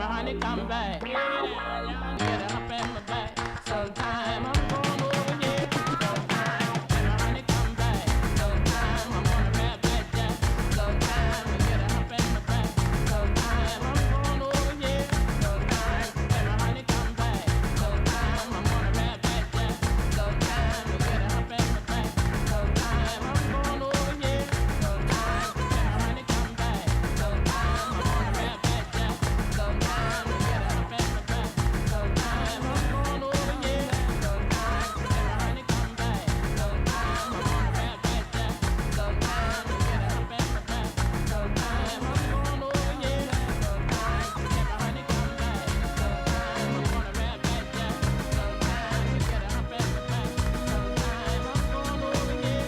honey come back. Get up in my back. Sometime I'm going over here. Sometime when my honey come back. Sometime I'm gonna rap like that. Sometime we get up in my back. Sometime I'm going over here. Sometime when my honey come back. Sometime I'm gonna rap like that. Sometime we get up in my back. Sometime I'm going over here. Sometime when my honey come back. Sometime I'm gonna rap like that. Sometime we get up in my back. Sometime I'm going over here. Sometime when my honey come back. Sometime I'm gonna rap like that. Sometime we get up in my back. Sometime I'm going over here. Sometime when my honey come back. Sometime I'm gonna rap like that. Sometime we get up in my back. Sometime I'm going over here.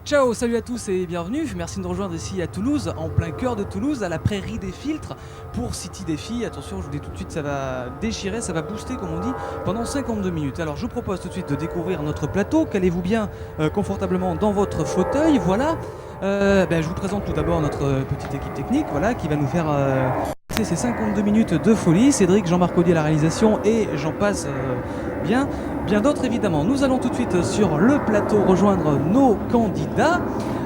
Ciao, salut à tous et bienvenue. Merci de nous rejoindre ici à Toulouse, en plein cœur de Toulouse, à la prairie des filtres pour City Défi. Attention, je vous dis tout de suite, ça va déchirer, ça va booster comme on dit pendant 52 minutes. Alors je vous propose tout de suite de découvrir notre plateau. Calez-vous bien confortablement dans votre fauteuil. Voilà. Je vous présente tout d'abord notre petite équipe technique, voilà, qui va nous faire passer ces 52 minutes de folie. Cédric, Jean-Marc Audier à la réalisation et j'en passe bien d'autres évidemment. Nous allons tout de suite sur le plateau rejoindre nos candidats.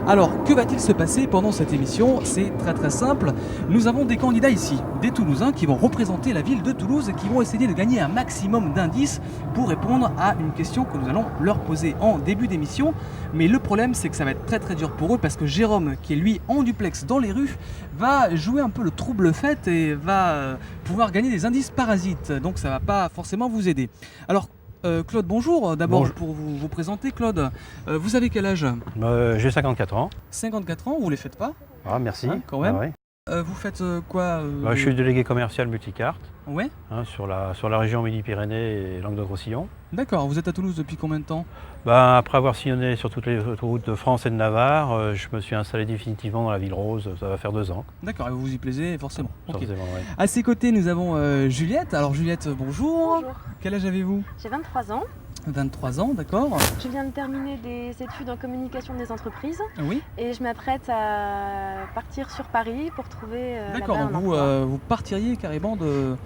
Alors, que va-t-il se passer pendant cette émission? C'est très très simple. Nous avons des candidats ici, des Toulousains qui vont représenter la ville de Toulouse et qui vont essayer de gagner un maximum d'indices pour répondre à une question que nous allons leur poser en début d'émission. Mais le problème, c'est que ça va être très très dur pour eux parce que Jérôme, qui est lui en duplex dans les rues, va jouer un peu le trouble fait et va pouvoir gagner des indices parasites. Donc ça va pas forcément vous aider. Alors, Claude, bonjour. D'abord, Bonjour. pour vous présenter, Claude, vous avez quel âge? J'ai 54 ans. 54 ans, vous les faites pas? Ah, merci. Hein, quand même. Ah, ouais. Vous faites quoi Je suis délégué commercial multicarte Ouais, sur la région Midi-Pyrénées et Languedoc-Roussillon. d'accord. Vous êtes à Toulouse depuis combien de temps? Après avoir sillonné sur toutes les autoroutes de France et de Navarre, je me suis installé définitivement dans la ville rose. Ça va faire 2 ans. D'accord, et vous vous y plaisez forcément. Ok. Forcément, ouais. À ses côtés, nous avons Juliette. Alors Juliette, bonjour. Bonjour. Quel âge avez-vous? J'ai 23 ans. 23 ans, d'accord. Je viens de terminer des études en communication des entreprises Oui, et je m'apprête à partir sur Paris pour trouver d'accord. là-bas Donc un vous, emploi. vous partiriez carrément de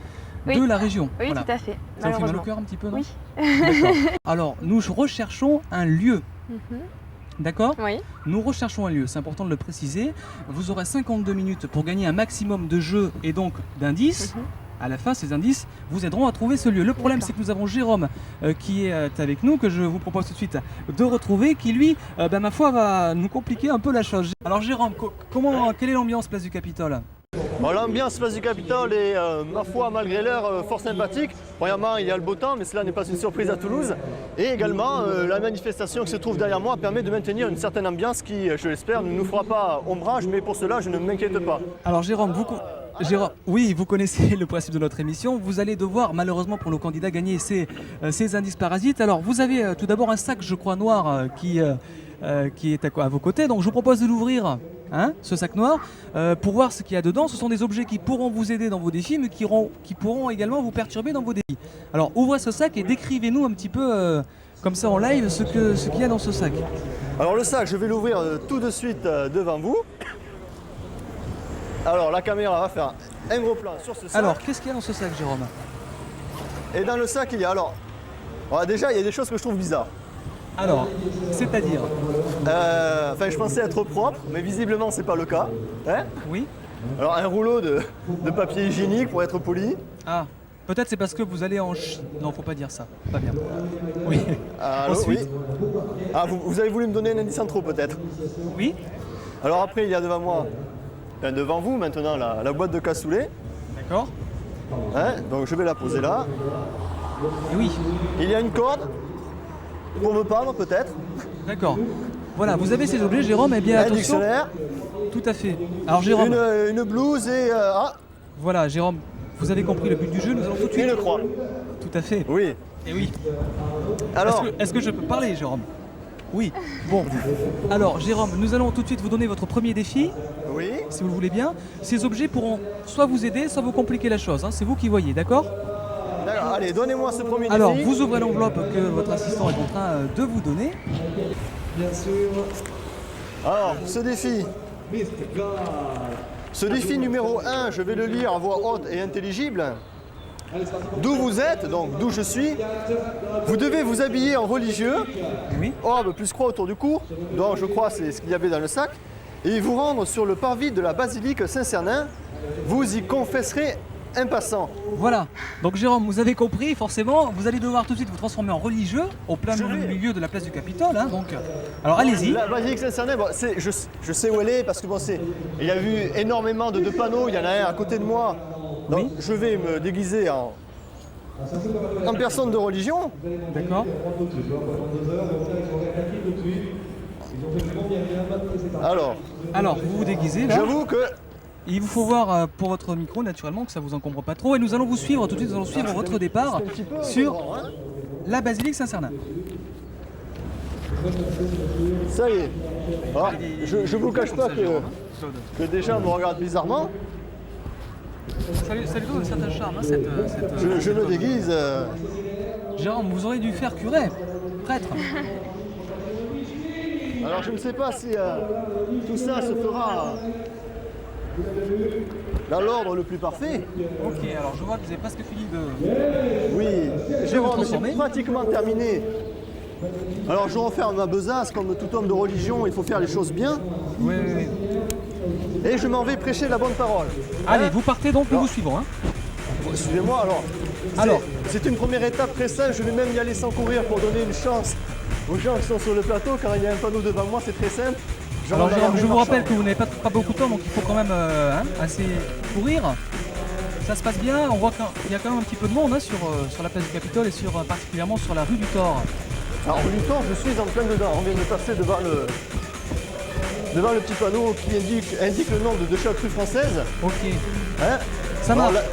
Oui. la région. Oui, Voilà. tout à fait. Ça vous fait mal au malheureusement. cœur un petit peu, non? Oui. D'accord. Alors, nous recherchons un lieu. Mhm. D'accord? Oui. Nous recherchons un lieu, c'est important de le préciser. Vous aurez 52 minutes pour gagner un maximum de jeux et donc d'indices. Mhm. À la fin, ces indices vous aideront à trouver ce lieu. Le problème, D'accord. c'est que nous avons Jérôme qui est avec nous, que je vous propose tout de suite de retrouver, qui lui, ma foi, va nous compliquer un peu la chose. Alors Jérôme, quelle est l'ambiance place du Capitole? Bon, l'ambiance place du Capitole est, ma foi, malgré l'heure, fort sympathique. Premièrement, il y a le beau temps, mais cela n'est pas une surprise à Toulouse. Et également, la manifestation qui se trouve derrière moi permet de maintenir une certaine ambiance qui, je l'espère, ne nous fera pas ombrage, mais pour cela, je ne m'inquiète pas. Alors Jérôme, oui, vous connaissez le principe de notre émission. Vous allez devoir, malheureusement pour nos candidats, gagner ces indices parasites. Alors vous avez tout d'abord un sac, je crois, noir qui est à vos côtés. Donc je vous propose de l'ouvrir, hein, ce sac noir, pour voir ce qu'il y a dedans. Ce sont des objets qui pourront vous aider dans vos défis, mais qui pourront également vous perturber dans vos défis. Alors ouvrez ce sac et décrivez-nous un petit peu, comme ça en live, ce qu'il y a dans ce sac. Alors le sac, je vais l'ouvrir tout de suite devant vous. Alors la caméra va faire un gros plan sur ce sac. Alors, qu'est-ce qu'il y a dans ce sac, Jérôme? Et dans le sac, il y a alors... Voilà, déjà, il y a des choses que je trouve bizarres. Alors, c'est-à-dire? Je pensais être propre, mais visiblement, c'est pas le cas. Hein? Oui? Alors un rouleau de papier hygiénique pour être poli. Ah, peut-être c'est parce que vous allez en Chine. Non, faut pas dire ça. Pas bien. Oui. Allô, Ensuite? oui. Ah, vous avez voulu me donner un indice en trop peut-être. Oui? Alors après, il y a devant moi, devant vous maintenant, la boîte de cassoulet. D'accord. Hein, donc je vais la poser là. Et oui, Il y a une corde pour me pendre peut-être. d'accord. Voilà, vous avez ces objets, Jérôme, et bien Un attention. dictionnaire, Tout à fait. Alors Jérôme, une blouse et voilà, Jérôme, vous avez compris le but du jeu, nous allons tout de suite. une croix. Tout à fait. Oui. Et oui. Alors, Est-ce que je peux parler, Jérôme? Oui. Bon. Alors, Jérôme, nous allons tout de suite vous donner votre premier défi, oui. si vous le voulez bien. Ces objets pourront soit vous aider, soit vous compliquer la chose, hein. C'est vous qui voyez, d'accord? D'accord, allez, donnez-moi ce premier Alors, défi. vous ouvrez l'enveloppe que votre assistant est en train de vous donner. Bien sûr. Alors, ce défi, Ce défi numéro 1, je vais le lire à voix haute et intelligible. D'où vous êtes, donc d'où je suis, vous devez vous habiller en religieux, Oui. orbe plus croix autour du cou, donc je crois c'est ce qu'il y avait dans le sac, et vous rendre sur le parvis de la basilique Saint-Cernin, vous y confesserez un passant. Voilà. Donc Jérôme, vous avez compris, forcément, vous allez devoir tout de suite vous transformer en religieux au plein Je vais. milieu de la place du Capitole. Hein, donc, alors allez-y. La basilique Saint-Cernin, bon, je sais où elle est parce que bon, il y a eu énormément de panneaux, il y en a un à côté de moi. Donc Oui. je vais me déguiser en personne de religion. D'accord. Alors, vous vous déguisez là. j'avoue que Il vous faut voir pour votre micro naturellement que ça vous encombre pas trop. Et nous allons vous suivre tout de suite, nous allons suivre votre départ c'est un petit peu sur encombrant, hein. la basilique Saint-Cernin. Ça y est. Alors, je vous cache pas que des gens me regardent bizarrement. Ça lui donne un certain charme, hein, cette Je me déguise. Jérôme, vous auriez dû faire curé, prêtre. Alors je ne sais pas si tout ça se fera dans l'ordre le plus parfait. Ok, alors je vois que vous avez presque fini de... Oui, Jérôme, transformer. c'est pratiquement terminé. Alors je referme ma besace, comme tout homme de religion, il faut faire les choses bien. Oui, oui, oui. Et je m'en vais prêcher la bonne parole. Allez, Hein? vous partez donc, nous Alors. vous suivons. Hein. Suivez-moi alors. Alors. C'est une première étape très simple, je vais même y aller sans courir pour donner une chance aux gens qui sont sur le plateau, car il y a un panneau devant moi, c'est très simple. Alors rentre dans Jérôme, la je rue vous rappelle marchande. que vous n'avez pas beaucoup de temps, donc il faut quand même assez courir. Ça se passe bien, on voit qu'il y a quand même un petit peu de monde hein, sur la place du Capitole et particulièrement sur la rue du Thor. Alors, rue du Thor, je suis en plein dedans. On vient de passer devant le petit panneau qui indique le nom de chaque rue française. Ok, Hein? ça Alors, marche.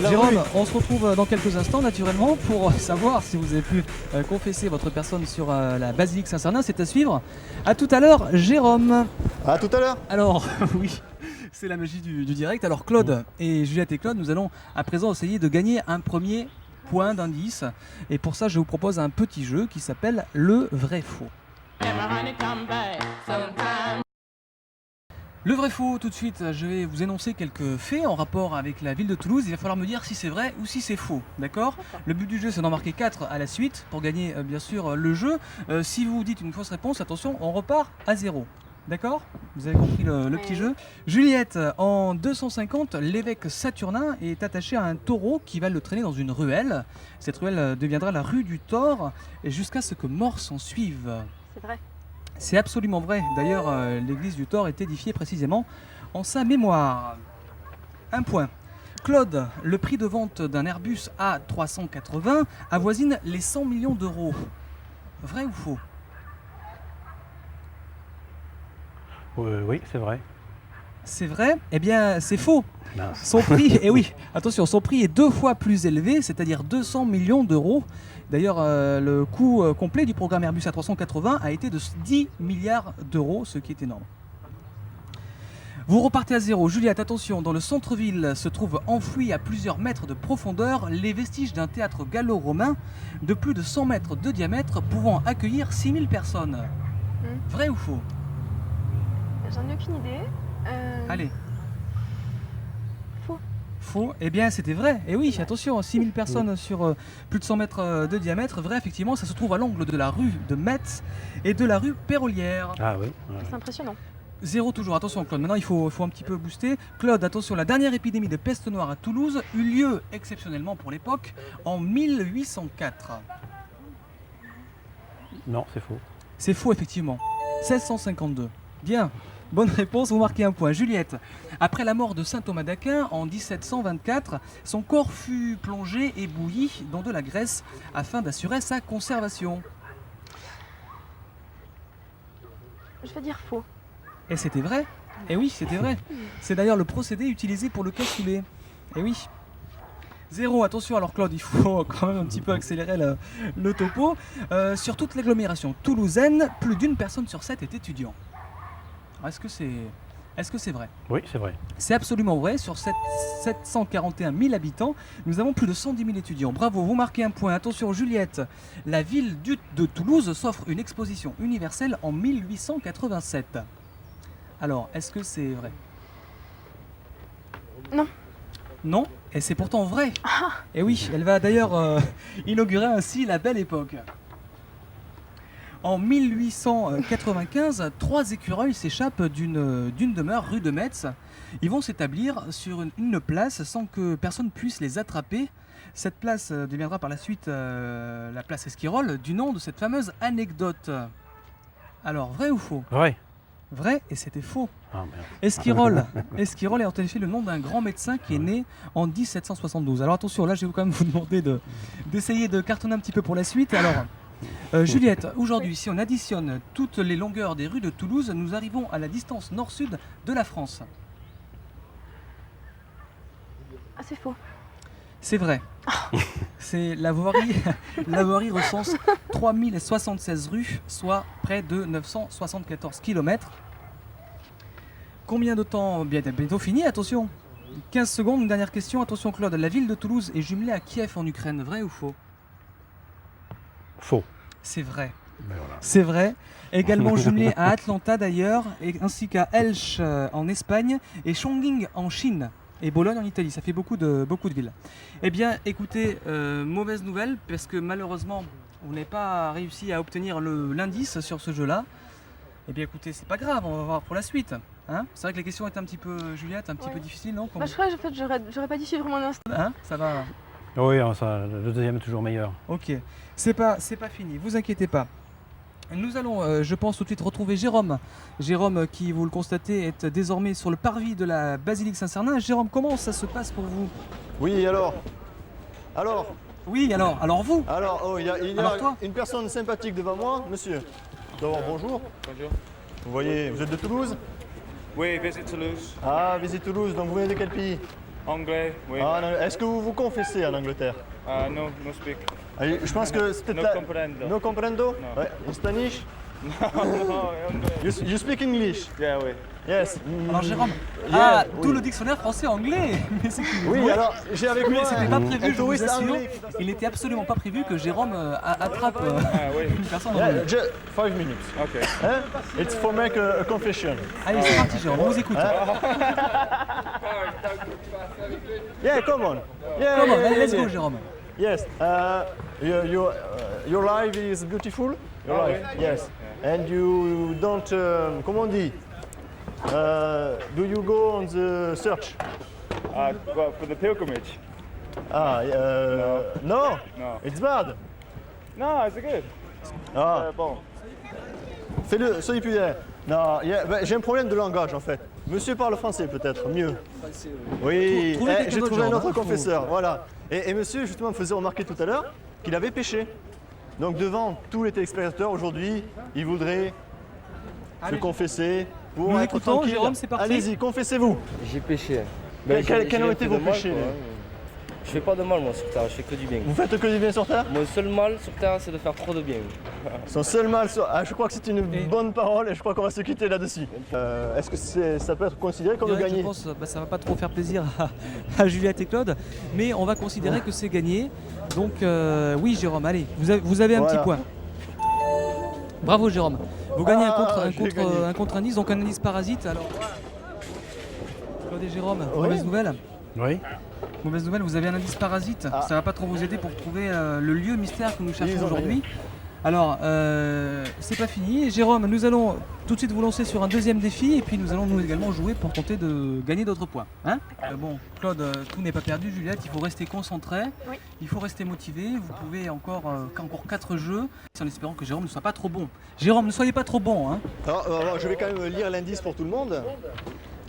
la Jérôme, rue- on se retrouve dans quelques instants naturellement pour savoir si vous avez pu confesser votre personne sur la basilique Saint-Cernin. C'est à suivre. À tout à l'heure, Jérôme. À tout à l'heure. Alors, oui, c'est la magie du direct. Alors, Claude et Juliette et Claude, nous allons à présent essayer de gagner un premier point d'indice. Et pour ça, je vous propose un petit jeu qui s'appelle le vrai-faux. And my honey come back sometime. Le vrai-faux, tout de suite, je vais vous énoncer quelques faits en rapport avec la ville de Toulouse. Il va falloir me dire si c'est vrai ou si c'est faux, d'accord? Le but du jeu, c'est d'en marquer 4 à la suite pour gagner, bien sûr, le jeu. Si vous dites une fausse réponse, attention, on repart à 0. D'accord? Vous avez compris le petit jeu? Juliette, en 250, l'évêque Saturnin est attaché à un taureau qui va le traîner dans une ruelle. Cette ruelle deviendra la rue du Thor jusqu'à ce que mort s'en suive. C'est vrai. C'est absolument vrai. D'ailleurs, l'église du Thor est édifiée précisément en sa mémoire. Un point. Claude, le prix de vente d'un Airbus A380 avoisine les 100 millions d'euros. Vrai ou faux? Oui, c'est vrai. C'est vrai? Eh bien, c'est faux. Mince. Son prix, et oui, attention, son prix est 2 fois plus élevé, c'est-à-dire 200 millions d'euros. D'ailleurs, le coût complet du programme Airbus A380 a été de 10 milliards d'euros, ce qui est énorme. Vous repartez à 0. Juliette, attention, dans le centre-ville se trouvent enfouis à plusieurs mètres de profondeur les vestiges d'un théâtre gallo-romain de plus de 100 mètres de diamètre pouvant accueillir 6000 personnes. Vrai ou faux? J'en ai aucune idée. Allez. Faux. Faux. Eh bien, c'était vrai. Et oui, attention, 6000 personnes sur plus de 100 mètres de diamètre. Vrai, effectivement, ça se trouve à l'angle de la rue de Metz et de la rue Pérolière. Ah oui. Ouais. C'est impressionnant. 0 toujours. Attention, Claude. Maintenant, il faut un petit peu booster. Claude, attention, la dernière épidémie de peste noire à Toulouse eut lieu, exceptionnellement pour l'époque, en 1804. Non, c'est faux. C'est faux, effectivement. 1652. Bien. Bonne réponse, vous marquez un point. Juliette, après la mort de saint Thomas d'Aquin en 1724, son corps fut plongé et bouilli dans de la graisse afin d'assurer sa conservation. Je vais dire faux. Et c'était vrai? Eh oui, c'était vrai. C'est d'ailleurs le procédé utilisé pour le cassoulet. Eh oui. 0, attention alors Claude, il faut quand même un petit peu accélérer le topo. Sur toute l'agglomération toulousaine, plus d'une personne sur 7 est étudiant. Est-ce que c'est vrai? Oui, c'est vrai. C'est absolument vrai. Sur 741 000 habitants, nous avons plus de 110 000 étudiants. Bravo, vous marquez un point. Attention Juliette, la ville de Toulouse s'offre une exposition universelle en 1887. Alors, est-ce que c'est vrai? Non. Non, et c'est pourtant vrai. Et oui, elle va d'ailleurs inaugurer ainsi la Belle Époque. En 1895, 3 écureuils s'échappent d'une demeure rue de Metz. Ils vont s'établir sur une place sans que personne puisse les attraper. Cette place deviendra par la suite la place Esquirol, du nom de cette fameuse anecdote. Alors, vrai ou faux? Vrai. Vrai, et c'était faux. Ah, merde. Esquirol est en effet le nom d'un grand médecin qui est né en 1772. Alors attention, là je vais quand même vous demander d'essayer de cartonner un petit peu pour la suite. Alors, Juliette, aujourd'hui, si on additionne toutes les longueurs des rues de Toulouse, nous arrivons à la distance nord-sud de la France. Ah, c'est faux. C'est vrai. C'est la voirie recense 3076 rues, soit près de 974 km. Combien de temps? Bientôt fini, attention. 15 secondes, une dernière question. Attention Claude, la ville de Toulouse est jumelée à Kiev en Ukraine, vrai ou faux? Faux. C'est vrai. Ben voilà. C'est vrai. Également jumelée à Atlanta d'ailleurs, ainsi qu'à Elche en Espagne et Chongqing en Chine. Et Bologne en Italie, ça fait beaucoup de villes. Eh bien, écoutez, mauvaise nouvelle, parce que malheureusement, vous n'avez pas réussi à obtenir l'indice sur ce jeu-là. Eh bien, écoutez, c'est pas grave, on va voir pour la suite. Hein, c'est vrai que les questions étaient un petit peu, Juliette, un petit peu difficiles, non? Bah, je crois que j'aurais pas dû suivre mon instinct. Hein, ça va. Oui, le deuxième est toujours meilleur. Ok, c'est pas fini, vous inquiétez pas. Nous allons, je pense, tout de suite retrouver Jérôme. Jérôme, qui, vous le constatez, est désormais sur le parvis de la basilique Saint-Cernin. Jérôme, comment ça se passe pour vous? Oui, alors? Oui, alors vous? Alors, oh, il y a Alors toi? une personne sympathique devant moi, monsieur. D'abord, bonjour. Bonjour. Vous voyez, vous êtes de Toulouse? Oui, visite Toulouse. Ah, visite Toulouse, donc vous venez de quel pays? Anglais, oui. Ah, est-ce que vous vous confessez en Angleterre? No, no speak. Allez, je pense que c'est peut-être No comprendo. No comprendo? No. Ouais. In Spanish? No, Anglais. You speak English? Yeah, oui. Yes. Alors Jérôme, Yeah, d'où oui. le dictionnaire français-anglais. Mais c'est qui? Oui, alors j'ai avec Oui, moi c'était pas prévu, un je vous touriste assure. anglais. Il n'était absolument pas prévu que Jérôme attrape Ah, oui. une personne en Yeah, anglais. just 5 minutes. Ok. Hein? It's for make a confession. Allez, c'est parti Jérôme, on vous écoute. Yeah, come on. Yeah, Comment? yeah, Allez, yeah, let's go yeah. Jérôme. Yes. Your life is beautiful. Your Ah, life. oui. Yes. And you don't. Comment on dit? Do you go on the search? Well, for the pilgrimage. Ah, no. No. It's bad. No, it's good. Ah, Bon. fais-le, soyez plus derrière. Non, j'ai un problème de langage en fait. Monsieur parle français peut-être, mieux. Oui, Trouvez quelqu'un j'ai d'autre, trouvé un genre, autre hein, confesseur, voilà. Et monsieur justement me faisait remarquer tout à l'heure qu'il avait péché. Donc devant tous les téléspectateurs aujourd'hui, il voudrait se Allez. confesser pour Nous être écoutons, tranquille. Jérôme, c'est parti. Allez-y, confessez-vous. J'ai péché. Quels ont été vos péchés, quoi, les- hein. Je fais pas de mal moi sur Terre, je fais que du bien. Vous faites que du bien sur terre? Mon seul mal sur Terre c'est de faire trop de bien. Son seul mal sur... Ah, je crois que c'est une Et- bonne parole et je crois qu'on va se quitter là-dessus. Est-ce que ça peut être considéré comme Direct, gagné? je pense ça va pas trop faire plaisir à Juliette et Claude, mais on va considérer que c'est gagné. Donc oui Jérôme, allez, vous avez un Voilà. petit point. Bravo Jérôme. Vous gagnez j'ai gagné. un contre-indice, donc un indice parasite. Alors, Claude et Jérôme, Oui. mauvaise nouvelle. Oui. Mauvaise nouvelle, vous avez un indice parasite. Ah. Ça va pas trop vous aider pour trouver le lieu mystère que nous cherchons Ils ont aujourd'hui. Alors, c'est pas fini. Jérôme, nous allons tout de suite vous lancer sur un deuxième défi et puis nous allons nous également jouer pour tenter de gagner d'autres points. Hein bon, Claude, tout n'est pas perdu. Juliette, il faut rester concentré. Oui. Il faut rester motivé. Vous pouvez encore 4 jeux, en espérant que Jérôme ne soit pas trop bon. Jérôme, ne soyez pas trop bon. Hein. Alors, je vais quand même lire l'indice pour tout le monde.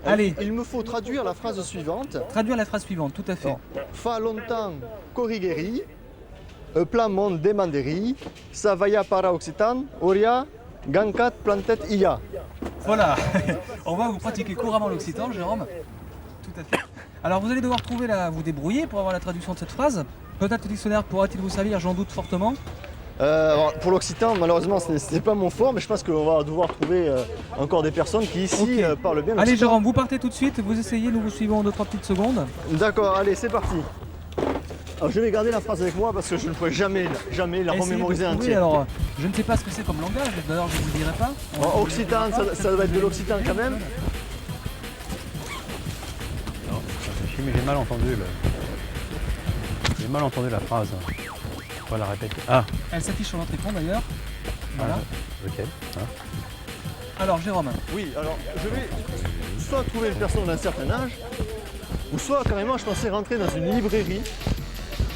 Allez. Il me faut traduire la phrase suivante. Traduire la phrase suivante, tout à fait. Fa longtemps corrigeri, plan monde demanderi, savaya para occitan, oria, gankat plantet ia. Voilà, on va vous pratiquer couramment l'occitan, Jérôme. Tout à fait. Alors vous allez devoir vous débrouiller pour avoir la traduction de cette phrase. Peut-être le dictionnaire pourra-t-il vous servir, j'en doute fortement. Alors, pour l'occitan, malheureusement, c'est pas mon fort, mais je pense qu'on va devoir trouver encore des personnes qui ici Ok. parlent bien Allez l'occitan. Jérôme, vous partez tout de suite, vous essayez, nous vous suivons en 2-3 petites secondes. D'accord, allez, c'est parti. Alors je vais garder la phrase avec moi parce que je ne pourrais jamais la Essayez de remémoriser trouver, entière. alors, je ne sais pas ce que c'est comme langage, d'ailleurs je ne vous le dirai pas. En occitan, ça doit être de l'occitan quand même. Non, ça réfléchit, mais j'ai mal entendu J'ai mal entendu la phrase. On va la répéter. Ah, Elle s'affiche sur notre écran d'ailleurs. Voilà. lequel hein. Alors Jérôme, Oui, alors je vais soit trouver une personne d'un certain âge, ou soit carrément je pensais rentrer dans une librairie.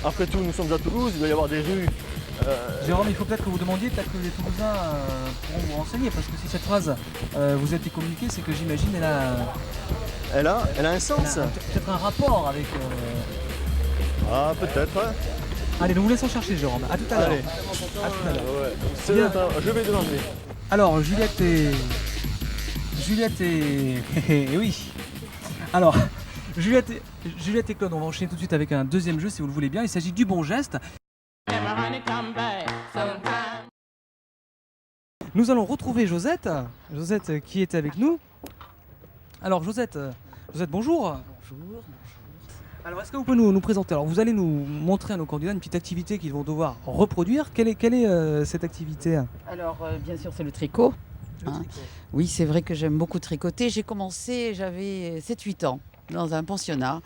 Après tout, nous sommes à Toulouse, il doit y avoir des rues. Jérôme, il faut peut-être que vous demandiez, peut-être que les Toulousains pourront vous renseigner, parce que si cette phrase vous a été communiquée, c'est que j'imagine Elle a un sens. peut-être un rapport avec. Ah, peut-être. Ouais. Allez, nous vous laissons chercher Jérôme. À tout à l'heure. Allez. À tout à l'heure. Ouais. Bien. Attends, je vais demander. Alors Juliette et oui. Alors Juliette et Claude, on va enchaîner tout de suite avec un deuxième jeu si vous le voulez bien. Il s'agit du bon geste. And my honey come back sometime. Nous allons retrouver Josette. Josette qui était avec nous. Alors Josette, bonjour. Bonjour. Alors est-ce que vous pouvez nous présenter? Alors vous allez nous montrer à nos candidats une petite activité qu'ils vont devoir reproduire. Quelle est cette activité? Alors, bien sûr, c'est le tricot. Hein. Oui, c'est vrai que j'aime beaucoup tricoter. J'ai commencé, j'avais 7-8 ans, dans un pensionnat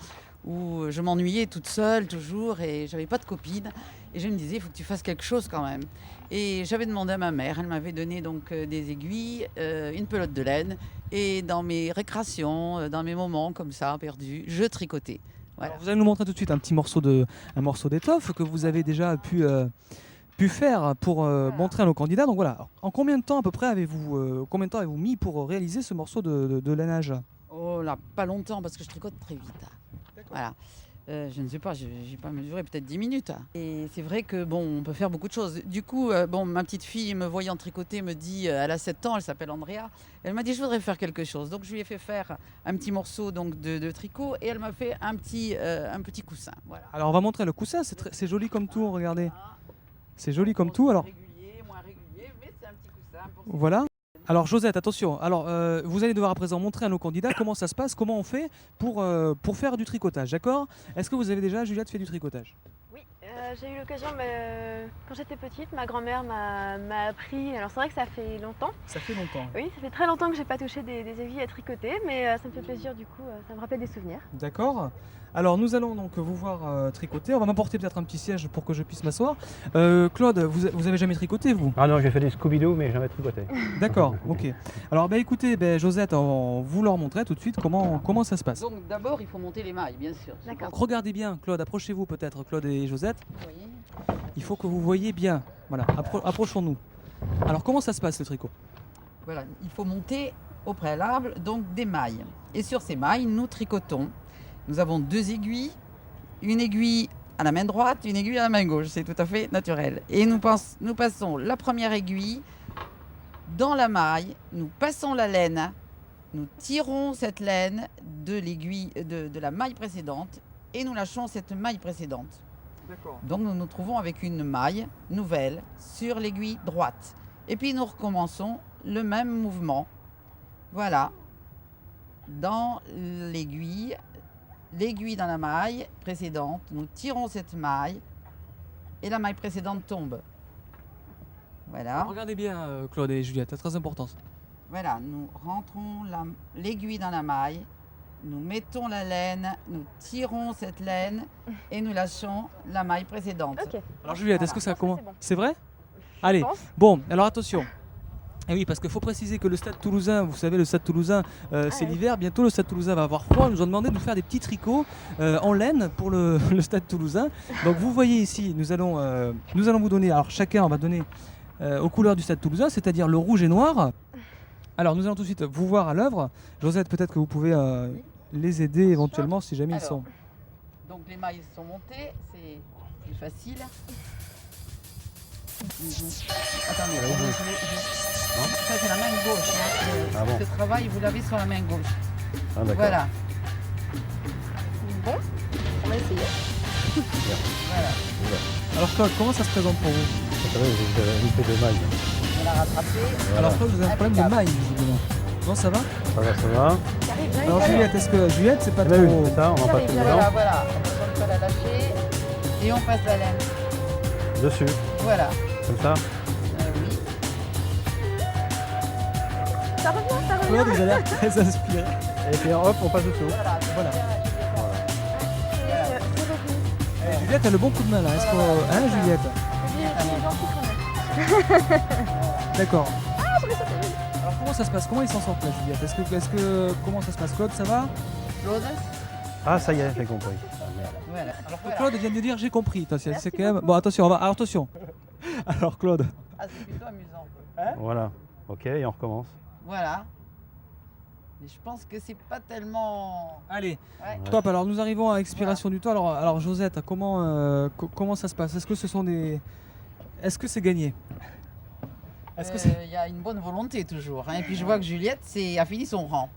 où je m'ennuyais toute seule toujours et j'avais pas de copine. Et je me disais, il faut que tu fasses quelque chose quand même. Et j'avais demandé à ma mère, elle m'avait donné donc des aiguilles, une pelote de laine. Et dans mes récréations, dans mes moments comme ça, perdus, je tricotais. Voilà. Alors, vous allez nous montrer tout de suite un petit morceau d'étoffe que vous avez déjà pu faire pour montrer à nos candidats. Donc voilà, en combien de temps à peu près avez-vous mis pour réaliser ce morceau de lainage? Oh là, pas longtemps parce que je tricote très vite. Voilà. Je ne sais pas, j'ai pas mesuré, peut-être 10 minutes. Et c'est vrai que bon, on peut faire beaucoup de choses. Du coup, ma petite fille me voyant tricoter me dit, elle a 7 ans, elle s'appelle Andrea. Elle m'a dit, je voudrais faire quelque chose. Donc je lui ai fait faire un petit morceau donc de tricot et elle m'a fait un petit coussin. Voilà. Alors on va montrer le coussin, c'est joli comme tout, regardez. C'est joli comme tout. Alors Régulier, moins régulier, mais c'est un petit coussin. voilà. Alors Josette, attention. Alors vous allez devoir à présent montrer à nos candidats comment ça se passe, comment on fait pour faire du tricotage, d'accord? Est-ce que vous avez déjà, Juliette, fait du tricotage? Oui, j'ai eu l'occasion, quand j'étais petite, ma grand-mère m'a appris. Alors c'est vrai que ça fait longtemps. Ça fait longtemps. Oui, ça fait très longtemps que j'ai pas touché des aiguilles à tricoter, mais ça me fait plaisir du coup, ça me rappelle des souvenirs. D'accord. Alors nous allons donc vous voir tricoter. On va m'apporter peut-être un petit siège pour que je puisse m'asseoir. Claude, vous avez jamais tricoté vous? Ah non, j'ai fait des Scooby-Doo, mais jamais tricoté. D'accord, ok. Alors écoutez, Josette, on vous leur montrer tout de suite comment ça se passe. Donc d'abord, il faut monter les mailles, bien sûr. D'accord. Regardez bien, Claude, approchez-vous peut-être, Claude et Josette. Oui. Il faut que vous voyez bien. Voilà, approchons-nous. Alors comment ça se passe le tricot? Voilà, il faut monter au préalable donc des mailles. Et sur ces mailles, nous tricotons. Nous avons 2 aiguilles, une aiguille à la main droite, une aiguille à la main gauche. C'est tout à fait naturel. Et nous passons la première aiguille dans la maille, nous passons la laine, nous tirons cette laine de l'aiguille de la maille précédente et nous lâchons cette maille précédente. D'accord. Donc nous nous trouvons avec une maille nouvelle sur l'aiguille droite. Et puis nous recommençons le même mouvement. Voilà. Dans l'aiguille dans la maille précédente, nous tirons cette maille et la maille précédente tombe. Voilà. Regardez bien, Claude et Juliette, c'est très important. Voilà, nous rentrons l'aiguille dans la maille, nous mettons la laine, nous tirons cette laine et nous lâchons la maille précédente. Ok. Alors Juliette, est-ce que ça Voilà. commence? C'est bon. C'est vrai? Je Allez, pense. bon, alors attention. Et oui, parce qu'il faut préciser que le Stade Toulousain, vous savez, le Stade Toulousain, c'est oui. l'hiver. Bientôt, le Stade Toulousain va avoir froid. Ils nous ont demandé de nous faire des petits tricots en laine pour le Stade Toulousain. Donc, vous voyez ici, nous allons vous donner. Alors, chacun, on va donner aux couleurs du Stade Toulousain, c'est-à-dire le rouge et noir. Alors, nous allons tout de suite vous voir à l'œuvre. Josette, peut-être que vous pouvez les aider éventuellement si jamais ils Alors, sont. Donc les mailles sont montées, c'est plus facile. Attendez, ça c'est la main gauche. Hein. Ah bon. Ce travail, vous l'avez sur la main gauche. Ah, d'accord. Voilà. Bon, on va essayer. Voilà. Alors, Claude, comment ça se présente pour vous? Vous savez, vous avez une paix de mailles. On l'a rattrapé. Voilà. Alors, Claude, vous avez un problème de Impeccable. maille, visiblement. Non, ça va? Ça va, ça va. J'arrive, Alors, Juliette, est-ce que Juliette, c'est pas Eh ben oui, trop. c'est ça, on n'en passe plus Voilà, dedans. voilà. On peut la lâcher. Et on passe la laine. Dessus, Voilà. comme ça. Oui. Ça revient, ça revient. Claude, vous avez l'air très inspiré. Et puis hop, on passe dessous. Voilà. C'est revenu. Juliette a le bon coup de main là. Est-ce que... Hein, Juliette? J'ai gentil quand même. D'accord. Alors comment ça se passe? Comment ils s'en sortent là, Juliette? Comment ça se passe? Claude, ça va? Claude. Ah, ça y est, j'ai compris. Voilà. Alors, voilà. Claude vient de dire j'ai compris. C'est quand même... Bon, attention, on va... Alors, attention. Alors, Claude. Ah, c'est plutôt amusant. Voilà. Ok, et on recommence. Voilà. Mais je pense que c'est pas tellement. Allez, Ouais. top. Alors, nous arrivons à l'expiration du temps. Alors Josette, comment ça se passe? Est-ce que ce sont des... Est-ce que c'est gagné? Est-ce que c'est... Il y a une bonne volonté toujours. Hein. Et puis je vois que Juliette a fini son rang.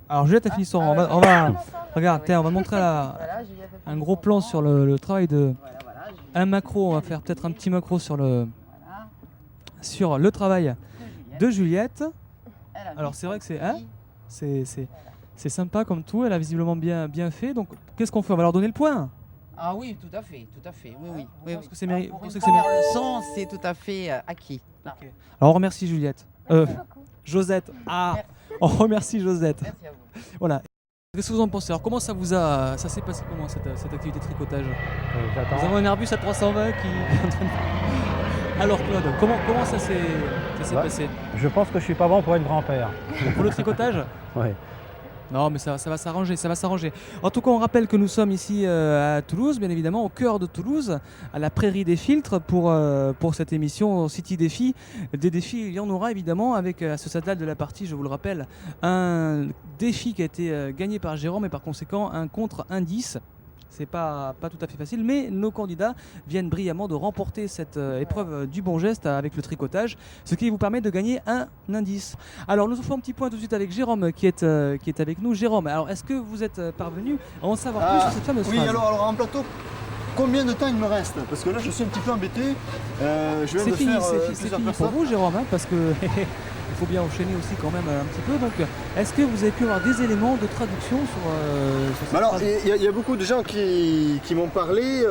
Alors, Juliette a fini son... On va... Regarde, tiens, on va montrer Voilà, Juliette a un fini gros son plan rang. sur le travail de... Voilà, Juliette. Un macro, on va faire peut-être un petit macro sur le Voilà. travail De Juliette. de Juliette. Elle a Alors mis c'est vrai son que c'est... petit- Hein, c'est sympa comme tout, elle a visiblement bien fait. Donc qu'est-ce qu'on fait? On va leur donner le point. Ah oui, tout à fait. Oui. Oui, parce que c'est mérité. Pour une première leçon, c'est tout à fait acquis. Alors on remercie Juliette. Josette. Ah, on remercie Josette. Merci à vous. Voilà. Qu'est-ce que vous en pensez? Alors comment ça s'est passé comment cette activité de tricotage? Nous J'attends. avons un Airbus à 320 qui... Alors Claude, comment ça s'est Bah. passé? Je pense que je suis pas bon pour être grand-père. Pour le tricotage? Oui. Non, mais ça va s'arranger, ça va s'arranger. En tout cas, on rappelle que nous sommes ici à Toulouse, bien évidemment, au cœur de Toulouse, à la Prairie des Filtres, pour cette émission City Défi. Des défis, il y en aura évidemment, avec à ce stade de la partie, je vous le rappelle, un défi qui a été gagné par Jérôme et par conséquent un contre-indice. C'est pas tout à fait facile, mais nos candidats viennent brillamment de remporter cette épreuve du bon geste avec le tricotage, ce qui vous permet de gagner un indice. Alors nous faisons un petit point tout de suite avec Jérôme qui est avec nous. Jérôme, alors est-ce que vous êtes parvenu à en savoir plus sur cette fameuse Oui, phrase? alors en plateau, combien de temps il me reste? Parce que là, je suis un petit peu embêté. Je viens C'est de fini, faire c'est plusieurs fini pour personnes. vous Jérôme, hein, parce que il faut bien enchaîner aussi quand même un petit peu. Donc est-ce que vous avez pu avoir des éléments de traduction sur cette Mais alors, phrase? il y a beaucoup de gens qui m'ont parlé.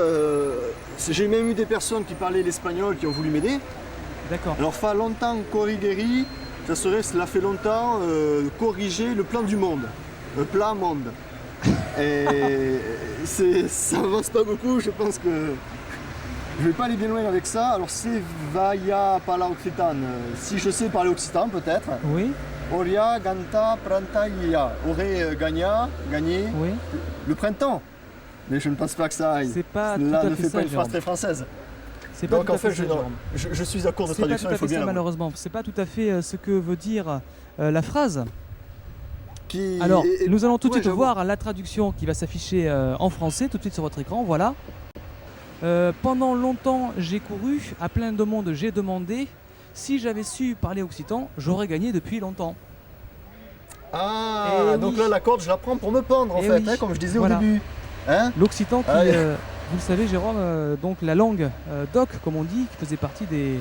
J'ai même eu des personnes qui parlaient l'espagnol qui ont voulu m'aider. D'accord. Alors, fa longtemps corrigeri, ça serait cela fait longtemps corriger le plan du monde. Le plan monde. Et ça avance pas beaucoup, je pense que je vais pas aller bien loin avec ça. Alors, c'est vaya parla occitan. Si je sais parler occitan, peut-être. Oui, Oria, ganta, pranta, ia. Aurait gagné oui. le printemps. Mais je ne pense pas que ça aille. C'est pas tout Là, à ne fait fais ça, pas une phrase Jérôme. très française. C'est pas Donc tout à en fait, ça, Jérôme. je suis à court de C'est pas tout traduction, à il faut fait bien ça l'avouer. malheureusement. C'est pas tout à fait ce que veut dire la phrase. Qui- Alors, et- nous allons tout de ouais, suite j'avoue. voir la traduction qui va s'afficher en français tout de suite sur votre écran. Voilà. Pendant longtemps, j'ai couru, à plein de monde, j'ai demandé. Si j'avais su parler occitan, j'aurais gagné depuis longtemps. Ah, Eh donc oui. là, la corde, je la prends pour me pendre, en Eh fait, oui. hein, comme je disais Voilà. au début. Hein L'occitan qui, Ah, oui. vous le savez Jérôme, donc la langue d'oc, comme on dit, qui faisait partie des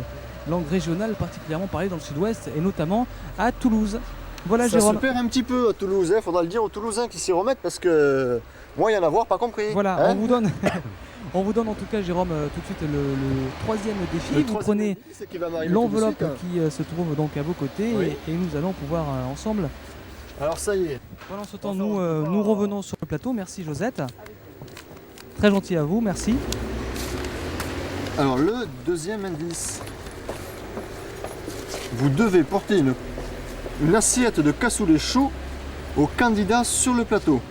langues régionales particulièrement parlées dans le sud-ouest et notamment à Toulouse. Voilà Ça Jérôme. se perd un petit peu à Toulouse, il faudra le dire aux Toulousains qui s'y remettent parce que moi, il y en a voir, pas compris. Voilà, hein. on vous donne, on vous donne en tout cas, Jérôme, tout de suite le troisième défi. Le Vous troisième prenez défi, c'est qui va m'arriver tout de l'enveloppe suite, hein. qui se trouve donc à vos côtés Oui. et nous allons pouvoir ensemble. Alors ça y est. Pendant ce temps, Enfin, nous, on peut pas- nous revenons sur le plateau. Merci Josette. Très gentil à vous, merci. Alors le deuxième indice. Vous devez porter une assiette de cassoulet chaud au candidat sur le plateau.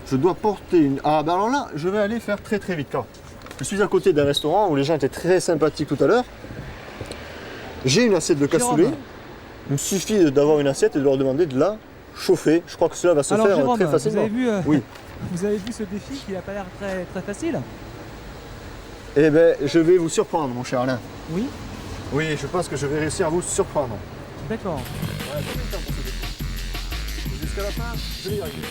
Je dois porter une... Ah ben alors là, je vais aller faire très très vite. Quand je suis à côté d'un restaurant où les gens étaient très sympathiques tout à l'heure. J'ai une assiette de cassoulet. Jérôme. Il me suffit d'avoir une assiette et de leur demander de la chauffer. Je crois que cela va se Alors faire Jérôme, très vous facilement. avez vu, Oui. vous avez vu ce défi qui n'a pas l'air très, très facile? Eh bien, je vais vous surprendre, mon cher Alain. Oui, Oui, je pense que je vais réussir à vous surprendre. d'accord. Jusqu'à la fin, je vais y arriver.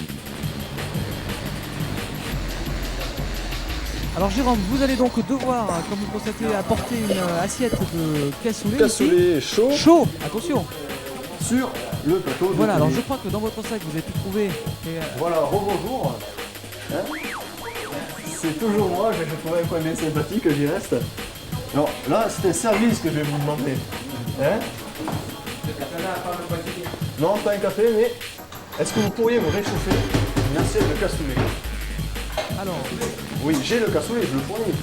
Alors Jérôme, vous allez donc devoir, comme vous le constatez, apporter une assiette de cassoulet. Cassoulet chaud ici. Chaud, attention. sur le plateau. de Voilà, alors tennis. je crois que dans votre sac, vous avez pu trouver... Voilà, rebonjour. Hein c'est toujours moi, je vais trouver un coin bien sympathique, j'y reste. Alors là, c'est un service que je vais vous demander. Hein? Non, pas un café, mais est-ce que vous pourriez me réchauffer une assiette de cassoulet? Alors, Oui, j'ai le cassoulet, je le fournis.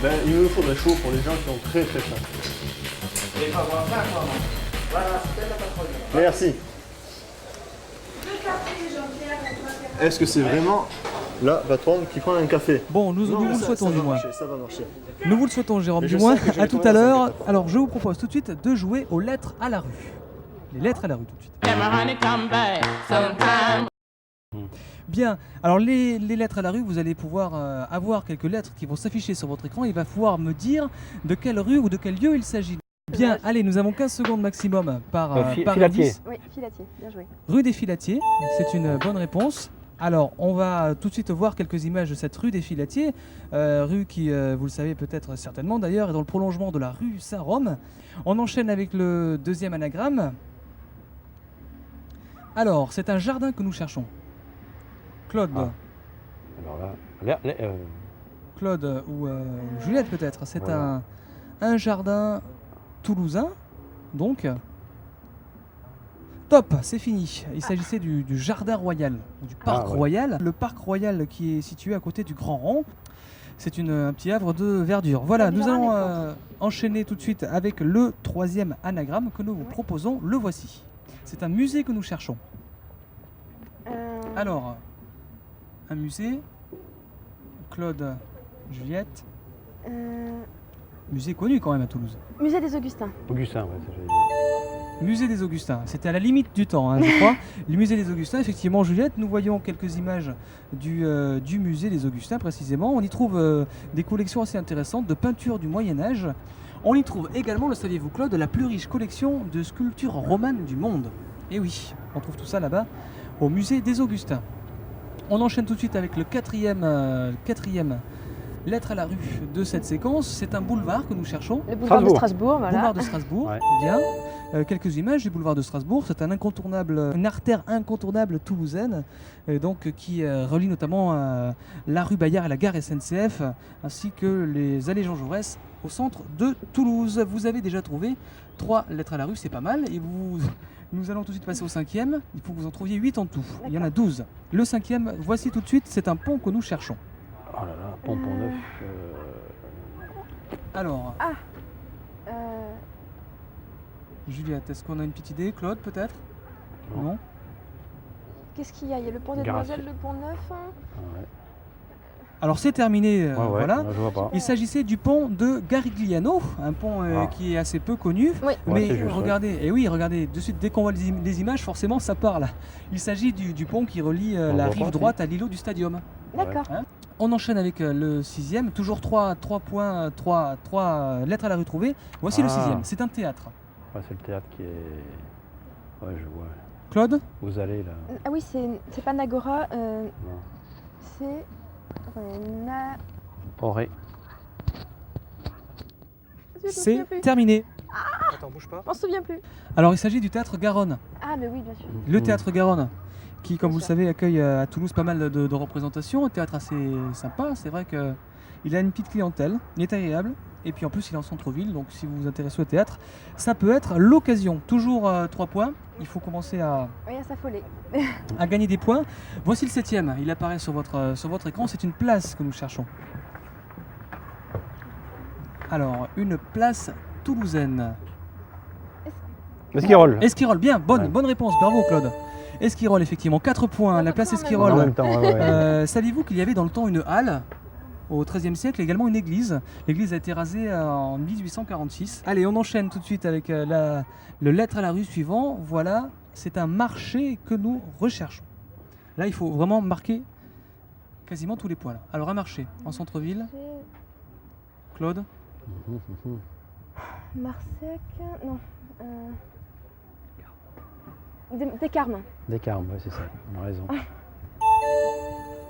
Ben, il me le faudrait chaud pour les gens qui ont très très faim. Merci. Est-ce que c'est vraiment la patronne qui prend un café? bon, nous Non, vous mais le ça souhaitons va du moins. marcher, ça va marcher. Nous vous le souhaitons, Jérôme, Mais du je moins. sais que j'ai À tout trouvé à dans l'heure. cette étape. Alors, je vous propose tout de suite de jouer aux lettres à la rue. Les lettres à la rue, tout de suite. And my honey come back sometime. Bien, alors les lettres à la rue, vous allez pouvoir avoir quelques lettres qui vont s'afficher sur votre écran. Il va falloir me dire de quelle rue ou de quel lieu il s'agit. Bien, allez, nous avons 15 secondes maximum par Filatier. indice. Oui, Filatier, bien joué. Rue des Filatiers, c'est une bonne réponse. Alors, on va tout de suite voir quelques images de cette rue des Filatiers, rue qui, vous le savez peut-être certainement d'ailleurs, est dans le prolongement de la rue Saint-Rome. On enchaîne avec le deuxième anagramme. Alors, c'est un jardin que nous cherchons. Claude, Ah. Alors là, Claude ou Juliette peut-être, c'est Voilà. un jardin toulousain, donc. Top, c'est fini. Il s'agissait du jardin royal, ou du parc ouais. royal. Le parc royal qui est situé à côté du Grand Rond. C'est un petit havre de verdure. Voilà, Ça nous dira allons avec enchaîner tout de suite avec le troisième anagramme que nous vous proposons. Le voici. C'est un musée que nous cherchons. Alors, un musée. Claude, Juliette. Musée connu quand même à Toulouse. Musée des Augustins. Augustin, ouais, ça j'allais dire. Musée des Augustins, c'était à la limite du temps, hein, je crois. Le musée des Augustins, effectivement, Juliette, nous voyons quelques images du musée des Augustins précisément. On y trouve des collections assez intéressantes de peintures du Moyen-Âge. On y trouve également, le saviez-vous Claude, la plus riche collection de sculptures romanes du monde. Et oui, on trouve tout ça là-bas au musée des Augustins. On enchaîne tout de suite avec le quatrième lettre à la rue de cette séquence. C'est un boulevard que nous cherchons. Le boulevard de Strasbourg, voilà. Boulevard de Strasbourg, Ouais. bien. Quelques images du boulevard de Strasbourg. C'est une artère incontournable toulousaine, qui relie notamment la rue Bayard et la gare SNCF, ainsi que les allées Jean Jaurès au centre de Toulouse. Vous avez déjà trouvé 3 lettres à la rue, c'est pas mal. Et nous allons tout de suite passer au 5e. Il faut que vous en trouviez 8 en tout. Il y en a 12. Le 5e, voici tout de suite, c'est un pont que nous cherchons. Oh là là, Pompon Neuf. Alors, Euh, Juliette, est-ce qu'on a une petite idée? Claude, peut-être? Non. Qu'est-ce qu'il y a? Il y a le pont des Garage. Demoiselles, le pont Neuf. Ah ouais. Alors c'est terminé, Ouais, ouais, voilà. là, je vois pas. Il s'agissait du pont de Garigliano, un pont Ah. qui est assez peu connu. Oui. Mais c'est juste, regardez, et oui, regardez, de suite, dès qu'on voit les images, forcément ça parle. Il s'agit du pont qui relie On la voit rive pas, droite à l'îlot du Stadium. D'accord. On enchaîne avec le 6e, toujours 3 points, 3 lettres à la rue trouvées. Voici le Ah. 6e, c'est un théâtre. Ouais, c'est le théâtre qui est. Ouais, je vois. Claude? Vous allez là. Ah oui, c'est pas Nagora, Non. c'est. Poré. C'est terminé. On se souvient plus. Alors il s'agit du théâtre Garonne. Ah, mais oui, bien sûr. Le théâtre Garonne, qui, comme Bien vous le sûr. savez, accueille à Toulouse pas mal de représentations. Un théâtre assez sympa. C'est vrai qu'il a une petite clientèle, il est agréable. Et puis en plus, il est en centre-ville. Donc si vous vous intéressez au théâtre, ça peut être l'occasion. Toujours 3 points. Il faut commencer à Oui, à s'affoler. gagner des points. Voici le 7e. Il apparaît sur votre écran. C'est une place que nous cherchons. Alors, une place toulousaine. Esquirol. Esquirol, bien, Ouais. bonne réponse, bravo Claude. Esquirol, effectivement, 4 points, la place points, même. Esquirol. En même temps, ouais, ouais. Saviez-vous qu'il y avait dans le temps une halle au XIIIe siècle, également une église. L'église a été rasée en 1846. Allez, on enchaîne tout de suite avec le lettre à la rue suivant. Voilà, c'est un marché que nous recherchons. Là, il faut vraiment marquer quasiment tous les points. Là. Alors, un marché en centre-ville. Claude? Marsec, non. Des Carmes. Des Carmes, ouais, c'est ça, on a raison.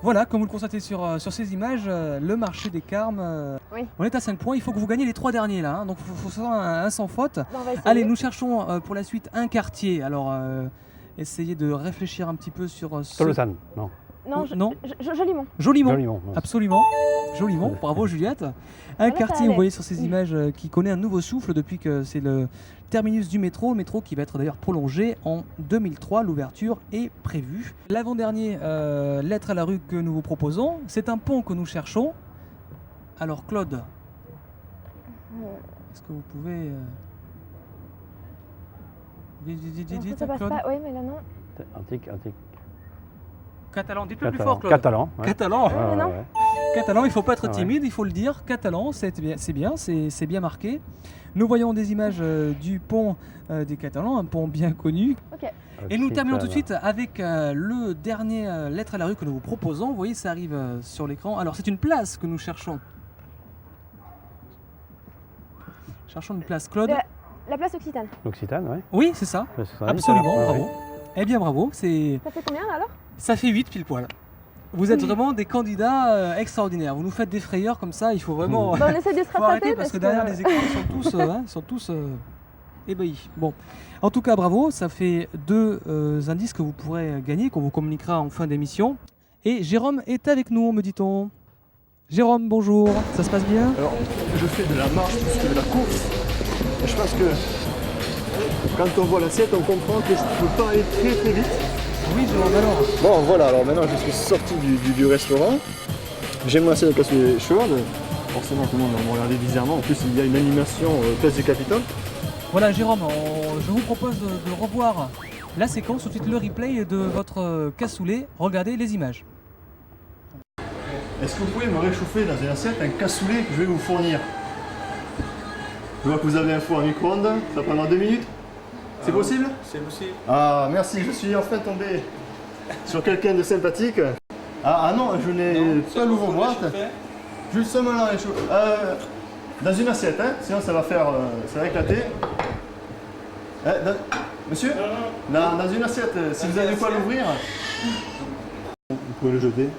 Voilà, comme vous le constatez sur ces images, le marché des Carmes. Oui. On est à 5 points, il faut que vous gagnez les 3 derniers là, hein, donc il faut faire un sans faute. Bon, on va essayer. Allez, nous cherchons pour la suite un quartier. Alors, essayez de réfléchir un petit peu sur Tolosan, non. Non, Non. joliment. Joliment. Joliment. Absolument, joliment. Bravo Juliette. Un Voilà, ça quartier, vous allait. voyez sur ces images, qui connaît un nouveau souffle depuis que c'est le terminus du métro qui va être d'ailleurs prolongé en 2003. L'ouverture est prévue. L'avant-dernier lettre à la rue que nous vous proposons, c'est un pont que nous cherchons. Alors Claude, est-ce que vous pouvez... Vite, vite, vite, Non, vite, ça passe Claude. pas. Oui, mais là non. Antique. Catalan, dites-le plus fort Claude. Catalan. Ouais. Catalan. Ouais, mais non. Catalan, il ne faut pas être Ah ouais. timide, il faut le dire. Catalan, c'est bien, c'est bien marqué. Nous voyons des images du pont des Catalans, un pont bien connu. Et nous terminons tout de suite avec le dernier lettre à la rue que nous vous proposons. Vous voyez, ça arrive sur l'écran. Alors, c'est une place que nous cherchons. Cherchons une place, Claude. La place Occitane. L'Occitane, oui. Oui, c'est ça. C'est Absolument, ça. bravo. Eh bien, bravo. Ça fait combien là alors? Ça fait 8 pile poil. Vous êtes vraiment des candidats extraordinaires. Vous nous faites des frayeurs comme ça, il faut vraiment... Bah, on essaie de se faut arrêter rattraper parce que derrière les écrans, ils sont tous ébahis. Bon, en tout cas, bravo. Ça fait 2 indices que vous pourrez gagner, qu'on vous communiquera en fin d'émission. Et Jérôme est avec nous, me dit-on. Jérôme, bonjour. Ça se passe bien? Alors, je fais de la marche plus que de la course. Et je pense que quand on voit l'assiette, on comprend que je ne peux pas aller très très vite. Oui, Jérôme, alors. Bon, voilà, alors maintenant je suis sorti du restaurant. J'ai mon assiette de cassoulet chaude. Forcément, tout le monde va me regarder bizarrement. En plus, il y a une animation place du Capitole. Voilà, Jérôme, je vous propose de revoir la séquence, tout de suite le replay de votre cassoulet. Regardez les images. Est-ce que vous pouvez me réchauffer dans une assiette un cassoulet que je vais vous fournir? Je vois que vous avez un four à micro-ondes, ça prendra 2 minutes. C'est possible? C'est possible. Ah, merci, je suis enfin tombé sur quelqu'un de sympathique. Ah non, je n'ai pas l'ouvre-boîte. Juste seulement la réchauffer. Dans une assiette, hein, sinon ça va faire, ça va éclater. Monsieur? Dans une assiette, si vous avez de quoi l'ouvrir. Vous pouvez le jeter.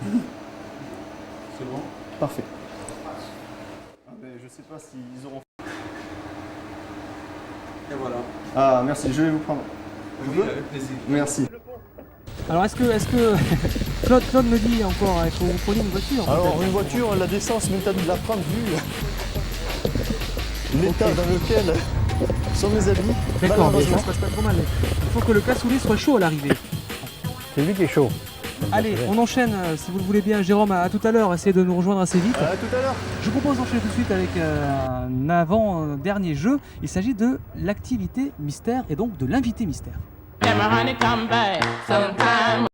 C'est bon. Parfait. Ah, ben, je sais pas s'ils auront... Et voilà. Ah, merci, je vais vous prendre. Je peux? Avec plaisir. Merci. Alors, est-ce que Claude me dit encore qu'il faut vous preniez une voiture? Alors, peut-être une voiture, la décence m'interdit de la prendre vu l'état dans lequel sont mes habits. D'accord, mais ça Malheureusement. se passe pas trop mal. Il faut que le cassoulet soit chaud à l'arrivée. C'est lui qui est chaud. Allez, on enchaîne, si vous le voulez bien. Jérôme, à tout à l'heure, essayez de nous rejoindre assez vite. À tout à l'heure. Je vous propose d'enchaîner tout de suite avec un avant-dernier jeu. Il s'agit de l'activité mystère et donc de l'invité mystère. Can my honey come back sometime?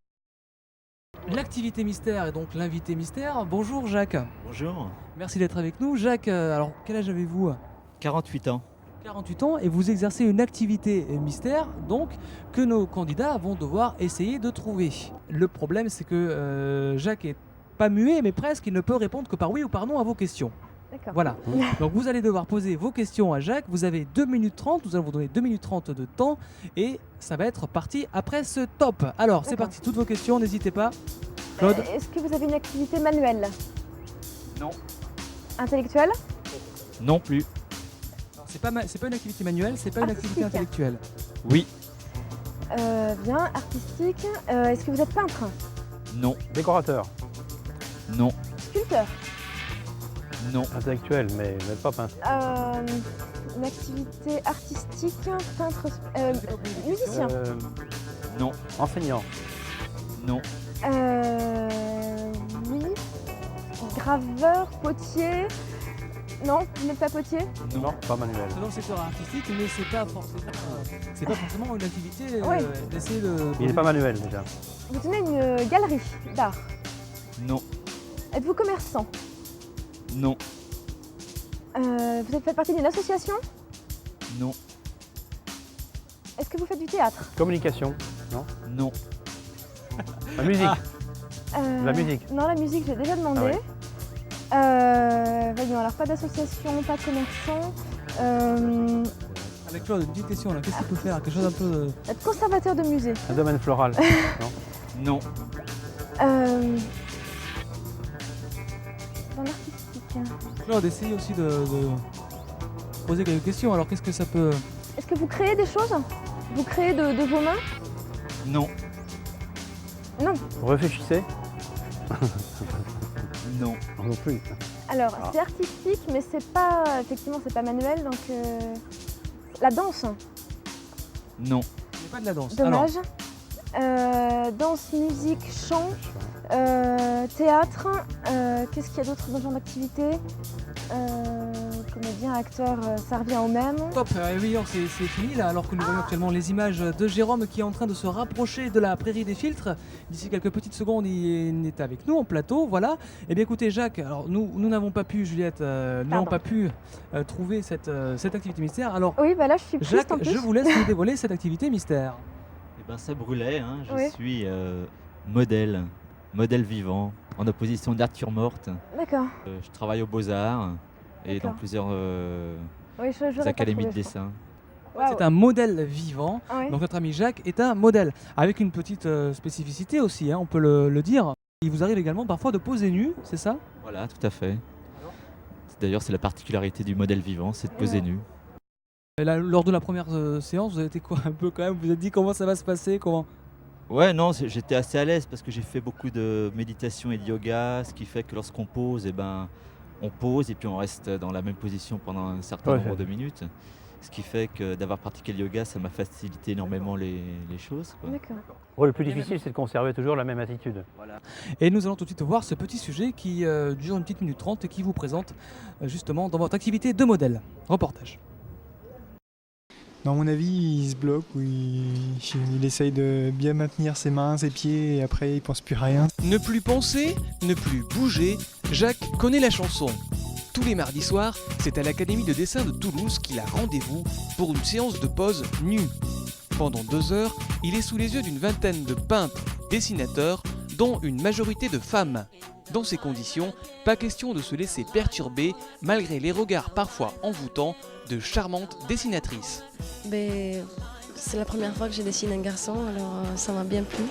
L'activité mystère et donc l'invité mystère. Bonjour Jacques. Bonjour, Merci d'être avec nous. Jacques, alors quel âge avez-vous? 48 ans. 48 ans et vous exercez une activité mystère donc que nos candidats vont devoir essayer de trouver. Le problème c'est que Jacques est pas muet mais presque, il ne peut répondre que par oui ou par non à vos questions. D'accord. Voilà. Donc vous allez devoir poser vos questions à Jacques. Vous avez 2 minutes 30, nous allons vous donner 2 minutes 30 de temps et ça va être parti après ce top. Alors c'est D'accord. parti, toutes vos questions, n'hésitez pas. Claude? Est-ce que vous avez une activité manuelle? Non. Intellectuelle? Non plus. C'est pas une activité manuelle, c'est pas une activité Artistique. intellectuelle. Oui. Bien, artistique. Est-ce que vous êtes peintre? Non. Décorateur. Non. Sculpteur? Non. Intellectuel, mais pas peintre. Une activité artistique, peintre, musicien? Non. Enseignant. Non. Oui. Graveur, potier? Non, vous n'êtes pas potier? Non, pas manuel. C'est dans le secteur artistique, mais c'est pas forcément une activité Ouais. d'essayer de. Il n'est pas manuel déjà. Vous tenez une galerie d'art? Non. Êtes-vous commerçant? Non. Vous faites partie d'une association? Non. Est-ce que vous faites du théâtre? Communication. Non. Non. La musique. La musique. Non, la musique, j'ai déjà demandé. Ah ouais. Voyons, alors pas d'association, pas de commerçant. Avec Claude, une petite question là, qu'est-ce qu'il peut faire? Quelque chose un peu. Être conservateur de musée. Un domaine floral. Non. Non. Dans l'artistique. Claude, essayez aussi de poser quelques questions. Alors qu'est-ce que ça peut. Est-ce que vous créez des choses? Vous créez de vos mains? Non. Non. Réfléchissez. Non. Non plus. Alors, Ah. c'est artistique, mais c'est pas, effectivement, c'est pas manuel, donc la danse, Non. C'est pas de la danse. dommage. Danse, musique, chant, théâtre, qu'est-ce qu'il y a d'autre dans ce genre d'activité? Comédien, acteur, ça revient au même. Top, oui, alors c'est fini là, alors que nous voyons actuellement les images de Jérôme qui est en train de se rapprocher de la prairie des filtres. D'ici quelques petites secondes, il est avec nous en plateau, voilà. Eh bien écoutez Jacques, alors nous n'avons pas pu, Juliette, nous n'avons pas pu trouver cette activité mystère. Alors Oui, bah là, je suis plus Jacques, en plus. je vous laisse nous dévoiler cette activité mystère. Eh ben, ça brûlait, hein. Je Oui. suis modèle vivant, en opposition d'Arthur Morte. D'accord. Je travaille aux Beaux-Arts et dans D'accord. plusieurs Oui, je j'aurais pas académies de trouvé, je dessin. pense. Waouh. C'est un modèle vivant. Ah ouais. Donc notre ami Jacques est un modèle, avec une petite spécificité aussi, hein, on peut le dire. Il vous arrive également parfois de poser nu, c'est ça? Voilà, tout à fait. D'ailleurs, c'est la particularité du modèle vivant, c'est de poser nu. Et là, lors de la première séance, vous avez été quoi un peu quand même? Vous vous êtes dit comment ça va se passer? Comment? Ouais, non, j'étais assez à l'aise parce que j'ai fait beaucoup de méditation et de yoga, ce qui fait que lorsqu'on pose, eh ben, on pose et puis on reste dans la même position pendant un certain nombre de minutes. Ce qui fait que d'avoir pratiqué le yoga, ça m'a facilité énormément les choses, quoi. D'accord. Ouais, le plus difficile, c'est de conserver toujours la même attitude. Et nous allons tout de suite voir ce petit sujet qui dure une petite minute 30 et qui vous présente justement dans votre activité de modèle. Reportage. Dans mon avis, il se bloque ou il essaye de bien maintenir ses mains, ses pieds et après il pense plus à rien. Ne plus penser, ne plus bouger, Jacques connaît la chanson. Tous les mardis soirs, c'est à l'Académie de dessin de Toulouse qu'il a rendez-vous pour une séance de pose nue. Pendant 2 heures, il est sous les yeux d'une vingtaine de peintres, dessinateurs, dont une majorité de femmes. Dans ces conditions, pas question de se laisser perturber malgré les regards parfois envoûtants de charmantes dessinatrices. Ben, c'est la première fois que je dessine un garçon, alors ça m'a bien plu.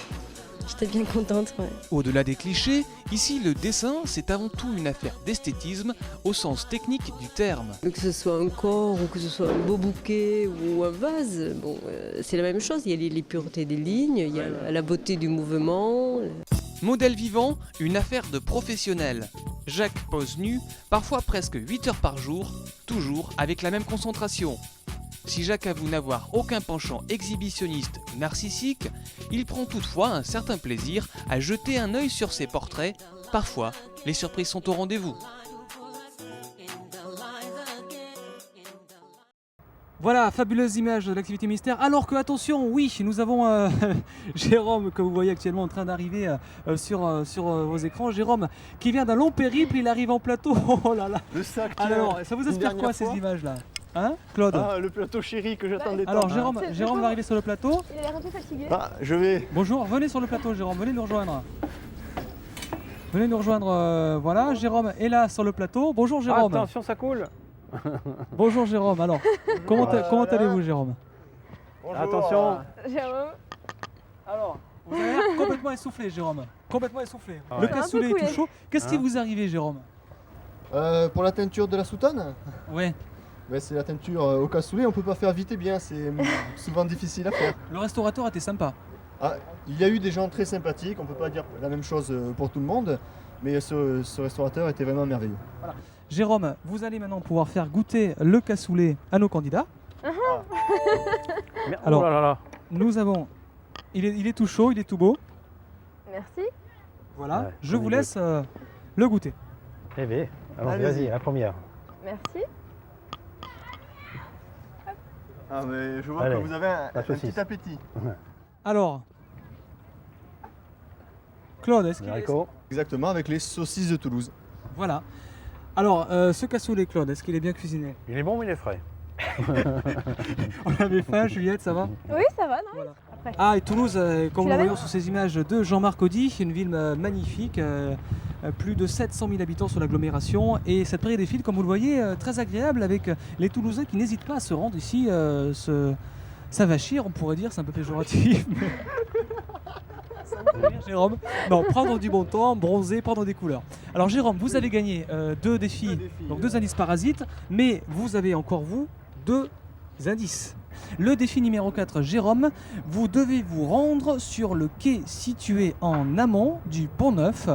J'étais bien contente. Ouais. Au-delà des clichés, ici le dessin, c'est avant tout une affaire d'esthétisme au sens technique du terme. Que ce soit un corps ou que ce soit un beau bouquet ou un vase, bon, c'est la même chose. Il y a les puretés des lignes, il y a la beauté du mouvement. Modèle vivant, une affaire de professionnel. Jacques pose nu, parfois presque 8 heures par jour, toujours avec la même concentration. Si Jacques avoue n'avoir aucun penchant exhibitionniste ou narcissique, il prend toutefois un certain plaisir à jeter un œil sur ses portraits. Parfois, les surprises sont au rendez-vous. Voilà, fabuleuse image de l'activité mystère. Alors que, attention, oui, nous avons Jérôme, que vous voyez actuellement en train d'arriver sur vos écrans. Jérôme, qui vient d'un long périple, il arrive en plateau. Oh là là. Le sac. Alors, ça vous une inspire dernière quoi ces fois. images-là? Hein, Claude? Ah, le plateau chéri que j'attendais tant. Alors, C'est Jérôme bon. va arriver sur le plateau. Il a l'air un peu fatigué. Ah, je vais. Bonjour, venez sur le plateau, Jérôme, venez nous rejoindre. Venez nous rejoindre, voilà, Jérôme est là sur le plateau. Bonjour Jérôme. Attention, ça coule. Bonjour Jérôme, alors, comment allez-vous Jérôme? Bonjour. Attention. Jérôme. Alors, vous avez l'air complètement essoufflé Jérôme, complètement essoufflé. Ah Le ouais. cassoulet Un peu est tout coulé. chaud. Qu'est-ce qui vous arrive Jérôme? Pour la teinture de la soutane, Ouais, c'est la teinture au cassoulet, on peut pas faire vite et bien, c'est souvent difficile à faire. le restaurateur a été sympa. Ah, il y a eu des gens très sympathiques, on peut pas dire la même chose pour tout le monde, mais ce restaurateur était vraiment merveilleux. Jérôme, vous allez maintenant pouvoir faire goûter le cassoulet à nos candidats. Alors, Oh là là. Nous avons, il est tout chaud, il est tout beau. Merci. Voilà, Ouais, je on vous y laisse le goûter. Eh bien, alors Allez-y. vas-y, la première. Merci. Ah, mais je vois Allez, que vous avez un pas de soucis. petit appétit. Alors, Claude, est-ce qu'il est... Haricot. Exactement, avec les saucisses de Toulouse. Voilà. Alors, ce cassoulet, Claude, est-ce qu'il est bien cuisiné? Il est bon, mais il est frais. On avait faim, Juliette, ça va? Oui, ça va, non? Voilà. Après. Ah, et Toulouse, comme nous l'avais voyons sur ces images de Jean-Marc Audy, une ville magnifique, plus de 700 000 habitants sur l'agglomération, et cette prairie des Filtres, comme vous le voyez, très agréable, avec les Toulousains qui n'hésitent pas à se rendre ici, s'avachir, on pourrait dire, c'est un peu péjoratif. Mais... Jérôme, non, prendre du bon temps, bronzer, prendre des couleurs. Alors Jérôme, vous avez gagné 2 défis, donc 2 indices parasites, mais vous avez encore vous 2 indices. Le défi numéro 4, Jérôme, vous devez vous rendre sur le quai situé en amont du Pont Neuf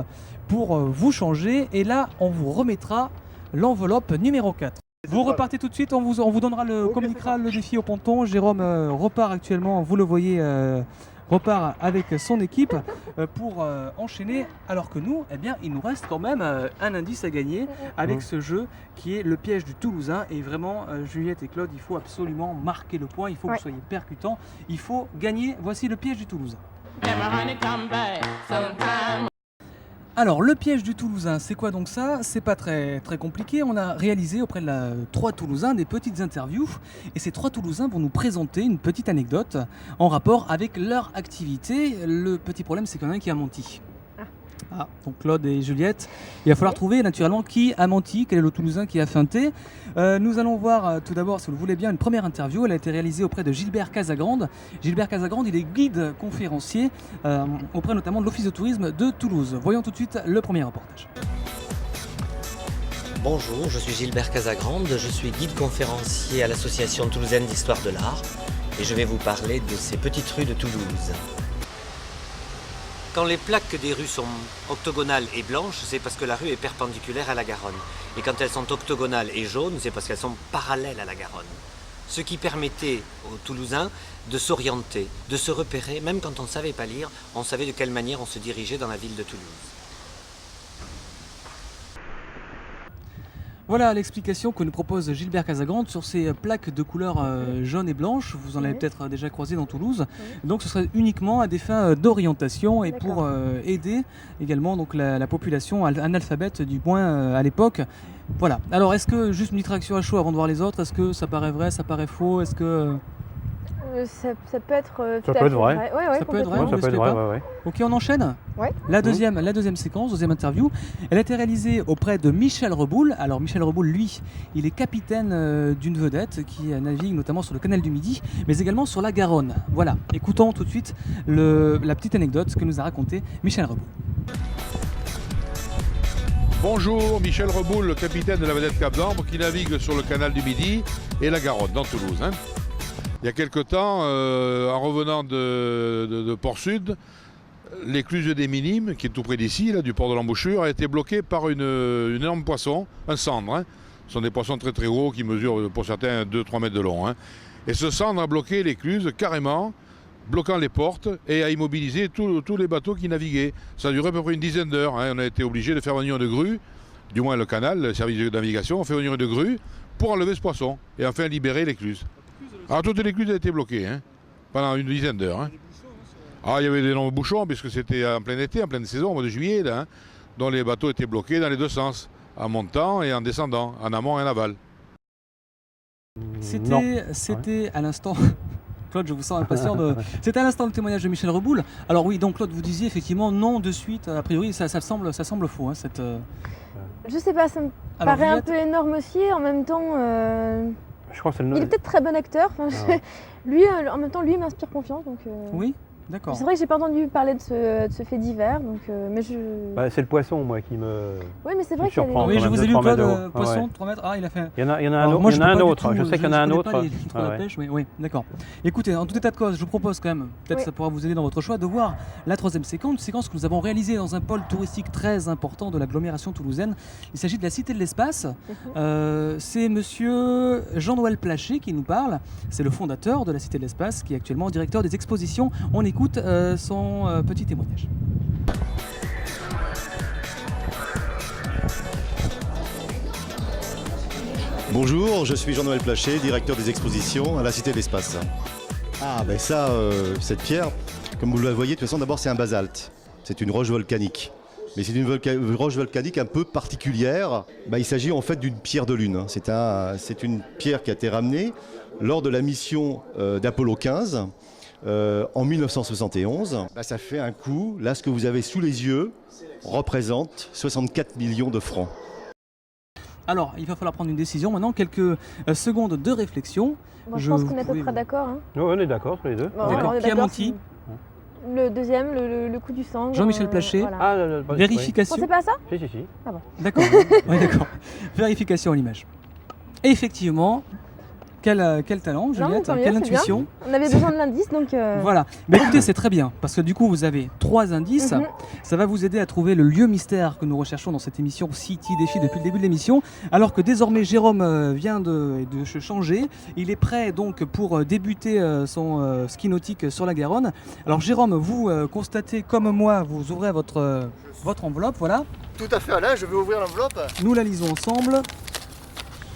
pour vous changer et là on vous remettra l'enveloppe numéro 4. Vous repartez tout de suite, on vous donnera communiquera le défi au ponton. Jérôme repart actuellement, vous le voyez, repart avec son équipe pour enchaîner, alors que nous, eh bien, il nous reste quand même un indice à gagner avec ce jeu qui est le piège du Toulousain. Et vraiment, Juliette et Claude, il faut absolument marquer le point, il faut que vous soyez percutants, il faut gagner. Voici le piège du Toulousain. Alors, le piège du Toulousain, c'est quoi donc ça? C'est pas très compliqué. On a réalisé auprès de 3 Toulousains des petites interviews. Et ces 3 Toulousains vont nous présenter une petite anecdote en rapport avec leur activité. Le petit problème, c'est qu'il y en a un qui a menti. Ah, donc Claude et Juliette, il va falloir trouver naturellement qui a menti, quel est le Toulousain qui a feinté. Nous allons voir tout d'abord, si vous le voulez bien, une première interview. Elle a été réalisée auprès de Gilbert Casagrande. Gilbert Casagrande, il est guide conférencier auprès notamment de l'Office de tourisme de Toulouse. Voyons tout de suite le premier reportage. Bonjour, je suis Gilbert Casagrande, je suis guide conférencier à l'Association toulousaine d'histoire de l'art et je vais vous parler de ces petites rues de Toulouse. Quand les plaques des rues sont octogonales et blanches, c'est parce que la rue est perpendiculaire à la Garonne. Et quand elles sont octogonales et jaunes, c'est parce qu'elles sont parallèles à la Garonne. Ce qui permettait aux Toulousains de s'orienter, de se repérer, même quand on ne savait pas lire, on savait de quelle manière on se dirigeait dans la ville de Toulouse. Voilà l'explication que nous propose Gilbert Casagrande sur ces plaques de couleur jaune et blanche. Vous en avez peut-être déjà croisé dans Toulouse. Donc ce serait uniquement à des fins d'orientation et pour aider également donc, la population analphabète du moins à l'époque. Voilà. Alors est-ce que, juste une petite réaction à chaud avant de voir les autres, est-ce que ça paraît vrai, ça paraît faux? Est-ce que... Ça peut être tout ça peut être vrai. Ouais, ça peut être vrai, ça peut être vrai, ouais. Ok, on enchaîne. Ouais. La deuxième séquence, deuxième interview, elle a été réalisée auprès de Michel Reboul. Alors Michel Reboul, lui, il est capitaine d'une vedette qui navigue notamment sur le canal du Midi, mais également sur la Garonne. Voilà, écoutons tout de suite la petite anecdote que nous a racontée Michel Reboul. Bonjour, Michel Reboul, le capitaine de la vedette Cap d'Ambre qui navigue sur le canal du Midi et la Garonne, dans Toulouse. Il y a quelque temps, en revenant de Port-Sud, l'écluse des Minimes, qui est tout près d'ici, là, du port de l'Embouchure, a été bloquée par une énorme poisson, un cendre. Ce sont des poissons très très gros qui mesurent pour certains 2-3 mètres de long. Et ce cendre a bloqué l'écluse carrément, bloquant les portes et a immobilisé tous les bateaux qui naviguaient. Ça a duré à peu près une dizaine d'heures. On a été obligé de faire venir une grue, du moins le canal, le service de navigation, on fait venir une grue pour enlever ce poisson et enfin libérer l'écluse. Alors toute l'écluse a été bloquée pendant une dizaine d'heures. Ah, il y avait d'énormes bouchons puisque c'était en plein été, en pleine saison, au mois de juillet, là, dont les bateaux étaient bloqués dans les deux sens, en montant et en descendant, en amont et en aval. C'était à l'instant... Claude, je vous sens impatient de... C'était à l'instant le témoignage de Michel Reboul. Alors oui, donc Claude, vous disiez effectivement non de suite, a priori ça semble faux. Je sais pas, ça me paraît un peu énorme aussi, en même temps... Je crois que c'est il est peut-être très bon acteur. Lui, en même temps, lui m'inspire confiance. Donc, oui, d'accord. C'est vrai que j'ai pas entendu parler de ce fait divers, donc, mais je. C'est le poisson, moi, qui me. Oui, mais c'est vrai qu'il y a des... Oui, je vous ai vu Claude, poisson, 3 mètres. Ah, il a fait. Il y en a un autre. Je sais qu'il y en a un autre. Oui, d'accord. Écoutez, en tout état de cause, je vous propose quand même, peut-être ça pourra vous aider dans votre choix, de voir la troisième séquence, une séquence que nous avons réalisée dans un pôle touristique très important de l'agglomération toulousaine. Il s'agit de la Cité de l'Espace. C'est monsieur Jean-Noël Plaché qui nous parle. C'est le fondateur de la Cité de l'Espace, qui est actuellement directeur des expositions. On écoute son petit témoignage. Bonjour, je suis Jean-Noël Plaché, directeur des expositions à la Cité de l'Espace. Ah ben ça, cette pierre, comme vous la voyez, de toute façon d'abord c'est un basalte, c'est une roche volcanique. Mais c'est une roche volcanique un peu particulière. Il s'agit en fait d'une pierre de lune. C'est une pierre qui a été ramenée lors de la mission d'Apollo 15 en 1971. Ça fait un coup. Là, ce que vous avez sous les yeux représente 64 millions de francs. Alors, il va falloir prendre une décision. Maintenant, quelques secondes de réflexion. Bon, je pense qu'on est à peu près d'accord. Oui, on est d'accord tous les deux. D'accord. Qui a menti ? Le deuxième, le coup du sang. Jean-Michel Plaché. Voilà. Vérification. Vous pensez pas à ça ? Si. Ah bon. D'accord. Oui, d'accord. Vérification à l'image. Effectivement, Quel talent, Non, mais Juliette, tant mieux, quelle c'est bien. intuition. On avait besoin de l'indice, donc... Voilà. Mais écoutez, c'est très bien, parce que du coup, vous avez 3 indices. Mhm. Ça va vous aider à trouver le lieu mystère que nous recherchons dans cette émission City Défi depuis le début de l'émission. Alors que désormais, Jérôme vient de se changer. Il est prêt donc pour débuter son ski nautique sur la Garonne. Alors Jérôme, vous constatez comme moi, vous ouvrez votre enveloppe, voilà. Tout à fait à l'aise, je vais ouvrir l'enveloppe. Nous la lisons ensemble.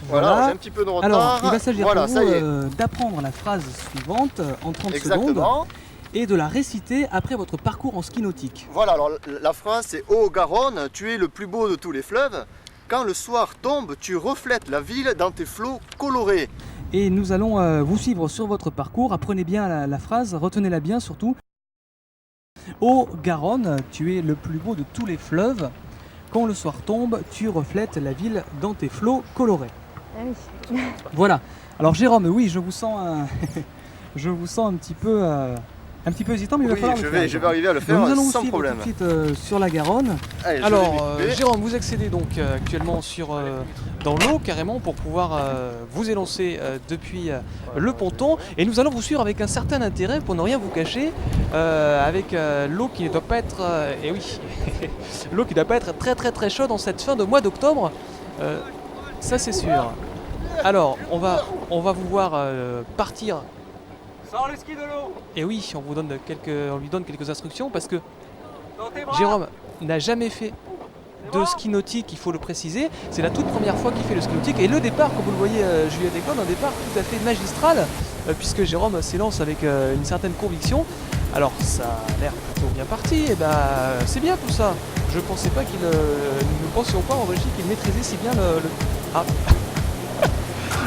Voilà, j'ai un petit peu de retard. Alors, il va s'agir voilà, pour ça vous y est. d'apprendre la phrase suivante en 30 Exactement. secondes et de la réciter après votre parcours en ski nautique. Voilà, alors la phrase c'est « Ô Garonne, tu es le plus beau de tous les fleuves. Quand le soir tombe, tu reflètes la ville dans tes flots colorés. » Et nous allons vous suivre sur votre parcours. Apprenez bien la phrase, retenez-la bien surtout. « Ô Garonne, tu es le plus beau de tous les fleuves. Quand le soir tombe, tu reflètes la ville dans tes flots colorés. » Ah oui. Voilà. Alors Jérôme, oui, je vous sens un petit peu hésitant, mais il va Oui, falloir je le vais- faire. je vais arriver à le faire Donc, nous allons sans suivre problème. tout de suite sur la Garonne. Allez, je Alors, vais m'équiper. Jérôme, vous accédez donc actuellement dans l'eau carrément pour pouvoir vous élancer depuis le ponton. Et nous allons vous suivre avec un certain intérêt pour ne rien vous cacher, avec l'eau qui ne doit pas être, et oui, l'eau qui ne doit pas être très très très chaude en cette fin de mois d'octobre. Ça c'est sûr. Alors, on va vous voir partir. Sors le ski de l'eau. Et oui, on lui donne quelques instructions parce que Jérôme n'a jamais fait de ski nautique, il faut le préciser. C'est la toute première fois qu'il fait le ski nautique. Et le départ, comme vous le voyez, Juliette et Claude, un départ tout à fait magistral, puisque Jérôme s'élance avec une certaine conviction. Alors, ça a l'air plutôt bien parti. Et ben, c'est bien tout ça. Je pensais pas qu'il. Nous ne pensions pas en régie qu'il maîtrisait si bien le... Ah.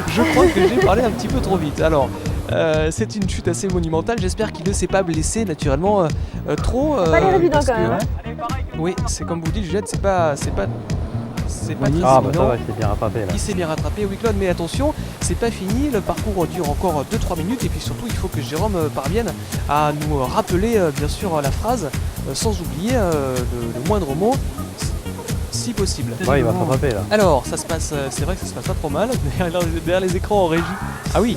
Je crois que j'ai parlé un petit peu trop vite. Alors, c'est une chute assez monumentale. J'espère qu'il ne s'est pas blessé naturellement trop. Pas l'air évident parce quand que, même. oui, c'est comme vous dites, Juliette, c'est pas très Ah bah évident. ça va, il s'est bien rattrapé là. Il s'est bien rattrapé, oui Claude, mais attention, c'est pas fini, le parcours dure encore 2-3 minutes et puis surtout il faut que Jérôme parvienne à nous rappeler bien sûr la phrase sans oublier le moindre mot si possible. Ouais, il va se rattraper là. Alors ça se passe, c'est vrai que ça se passe pas trop mal derrière les écrans en régie. Ah oui,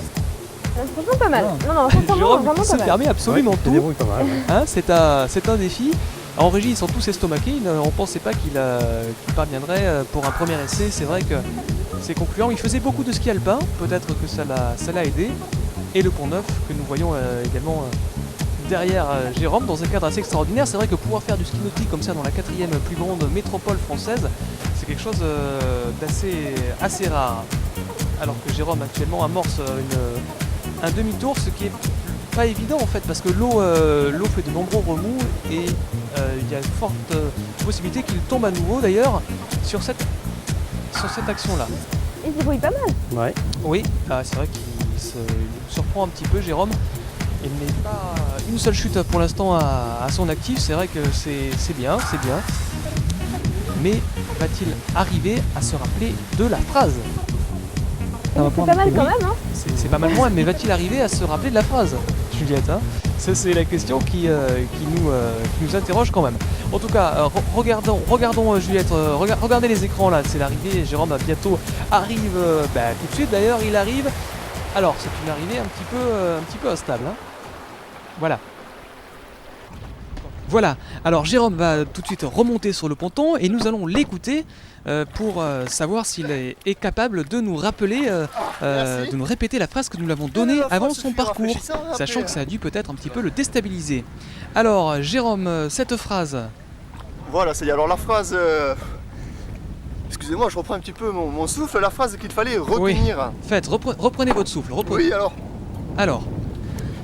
Franchement pas mal. Non, sincèrement, Jérôme vraiment qui se pas mal. permet absolument Ouais, il se tout. débrouille pas mal. Hein, c'est un défi. En régie, ils sont tous estomaqués. On ne pensait pas qu'il parviendrait pour un premier essai. C'est vrai que c'est concluant. Il faisait beaucoup de ski alpin. Peut-être que ça l'a aidé. Et le Pont Neuf que nous voyons également derrière Jérôme dans un cadre assez extraordinaire. C'est vrai que pouvoir faire du ski nautique comme ça dans la 4e plus grande métropole française, c'est quelque chose assez rare. Alors que Jérôme actuellement amorce un demi-tour, ce qui est pas évident en fait parce que l'eau fait de nombreux remous et il y a une forte possibilité qu'il tombe à nouveau d'ailleurs sur cette action là. Il se débrouille pas mal. Ouais. Oui, c'est vrai qu'il se surprend un petit peu Jérôme. Il n'est pas une seule chute pour l'instant à son actif, c'est vrai que c'est bien. Mais va-t-il arriver à se rappeler de la phrase? C'est pas mal quand même, hein. C'est pas mal moins, mais va-t-il arriver à se rappeler de la phrase, Juliette, hein? Ça c'est la question qui nous interroge quand même. En tout cas, regardons Juliette, regardez les écrans là, c'est l'arrivée. Jérôme bientôt arrive, tout de suite d'ailleurs il arrive. Alors c'est une arrivée un petit peu instable, hein. Voilà, alors Jérôme va tout de suite remonter sur le ponton et nous allons l'écouter pour savoir s'il est capable de nous rappeler, de nous répéter la phrase que nous l'avons donnée avant son parcours, sachant que ça a dû peut-être un petit peu le déstabiliser. Alors Jérôme, cette phrase... Voilà, c'est alors la phrase... Excusez-moi, je reprends un petit peu mon souffle, la phrase qu'il fallait retenir. Oui, faites, reprenez votre souffle. Oui, alors... Alors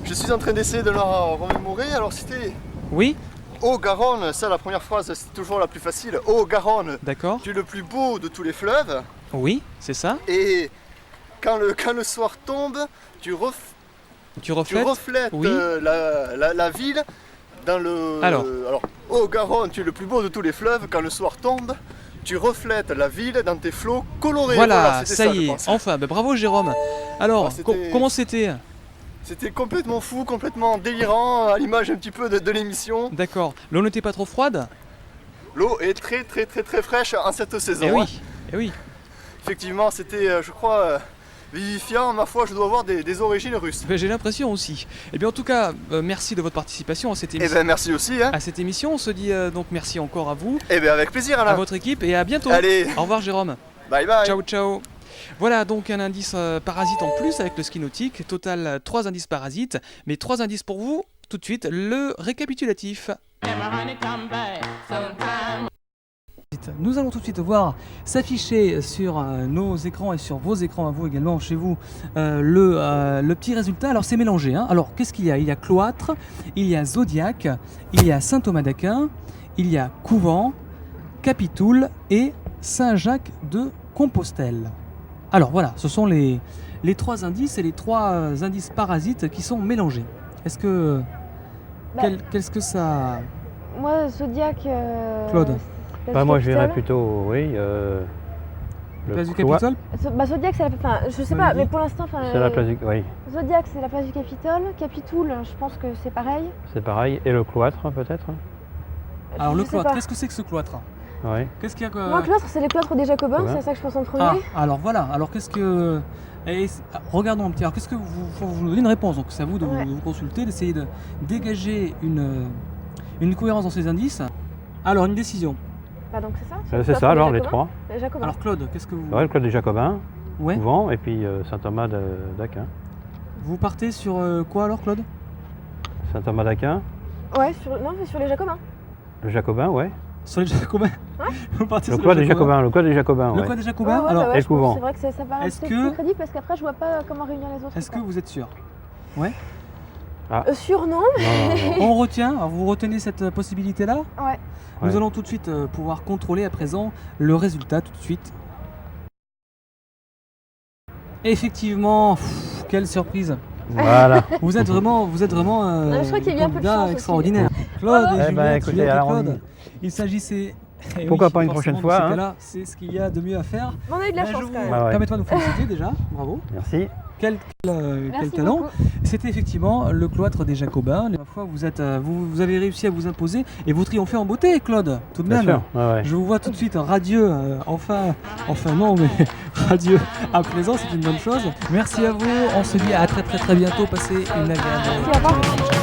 Je suis en train d'essayer de la remémorer, alors c'était... Oui. Ô Garonne, ça la première phrase c'est toujours la plus facile. Ô Garonne, d'accord. Tu es le plus beau de tous les fleuves. Oui, c'est ça. Et quand le soir tombe, tu reflètes oui. la ville dans le... Alors, ô Garonne, tu es le plus beau de tous les fleuves. Quand le soir tombe, tu reflètes la ville dans tes flots colorés. Voilà, ça y est, enfin, bravo Jérôme. Alors, comment c'était ? C'était complètement fou, complètement délirant, à l'image un petit peu de l'émission. D'accord. L'eau n'était pas trop froide ? L'eau est très très très très fraîche en cette saison. Eh oui, eh oui. Effectivement, c'était, je crois, vivifiant, ma foi, je dois avoir des origines russes. Ben, j'ai l'impression aussi. Eh bien, en tout cas, merci de votre participation à cette émission. Eh ben, merci aussi. Hein. À cette émission, on se dit donc merci encore à vous. Eh bien, avec plaisir, Alain. À votre équipe et à bientôt. Allez. Au revoir, Jérôme. Bye bye. Ciao, ciao. Voilà donc un indice parasite en plus avec le ski nautique. Total 3 indices parasites. Mais 3 indices pour vous. Tout de suite, le récapitulatif. Nous allons tout de suite voir s'afficher sur nos écrans et sur vos écrans à vous également chez vous le petit résultat. Alors c'est mélangé. Hein. Alors qu'est-ce qu'il y a? Il y a Cloître, il y a Zodiac, il y a Saint-Thomas d'Aquin, il y a Couvent, Capitoul et Saint-Jacques de Compostelle. Alors voilà, ce sont les 3 indices et les 3 indices parasites qui sont mélangés. Est-ce que... Qu'est-ce que ça... Moi, Zodiac... Claude. Moi, je verrais plutôt, oui, le place du Capitole. Zodiac, c'est la... Enfin, je sais pas, mais pour l'instant... C'est la place du... Oui. Zodiac, c'est la place du Capitole. Capitoul, je pense que c'est pareil. C'est pareil. Et le cloître, peut-être? Alors, le cloître, qu'est-ce que c'est que ce cloître? Oui. Qu'est-ce qu'il y a que... Moi, cloître, c'est les cloîtres des Jacobins, c'est ça que je pense en premier. Ah, alors voilà. Alors, qu'est-ce que... regardons un petit. Alors, qu'est-ce que faut vous donner une réponse. Donc, c'est à vous de vous consulter, d'essayer de dégager une cohérence dans ces indices. Alors, une décision. Bah donc c'est ça. C'est ça, alors les 3. Les Jacobins. Alors, Claude, qu'est-ce que vous... Ouais, le Cloître des Jacobins, ouais. Couvent, et puis Saint-Thomas d'Aquin. Vous partez sur quoi alors, Claude? Saint-Thomas d'Aquin. Ouais, sur les Jacobins. Le Jacobin, ouais. Sur les Jacobins. Ouais. Vous partez le sur Cloître les des Jacobins. Le Cloître des Jacobins, Le ouais. Cloître des Jacobins. Ouais, alors, bah ouais, et le Couvent. C'est vrai que ça paraît plus crédible parce qu'après je vois pas comment réunir les autres. Est-ce que vous êtes sûr? Ouais. Sûr, non. On retient. Alors, vous retenez cette possibilité-là? Ouais. Nous allons tout de suite pouvoir contrôler à présent le résultat tout de suite. Effectivement, quelle surprise! Voilà. Vous êtes vraiment je crois qu'il y a un peu de chance extraordinaire. Claude et Juliette, écoutez, Juliette et alors Claude, il s'agissait... Pourquoi pas une prochaine fois, Dans ce hein. cas-là, c'est ce qu'il y a de mieux à faire. On a eu de la chance quand même. Permettez-moi de vous féliciter déjà, bravo. Merci. Quel talent. C'était effectivement le cloître des Jacobins. La fois, vous avez réussi à vous imposer et vous triomphez en beauté, Claude, tout de Bien même. sûr, ouais. Je vous vois tout de suite radieux, enfin non, mais radieux à présent, c'est une bonne chose. Merci à vous, on se dit à très bientôt, passez une agréable journée.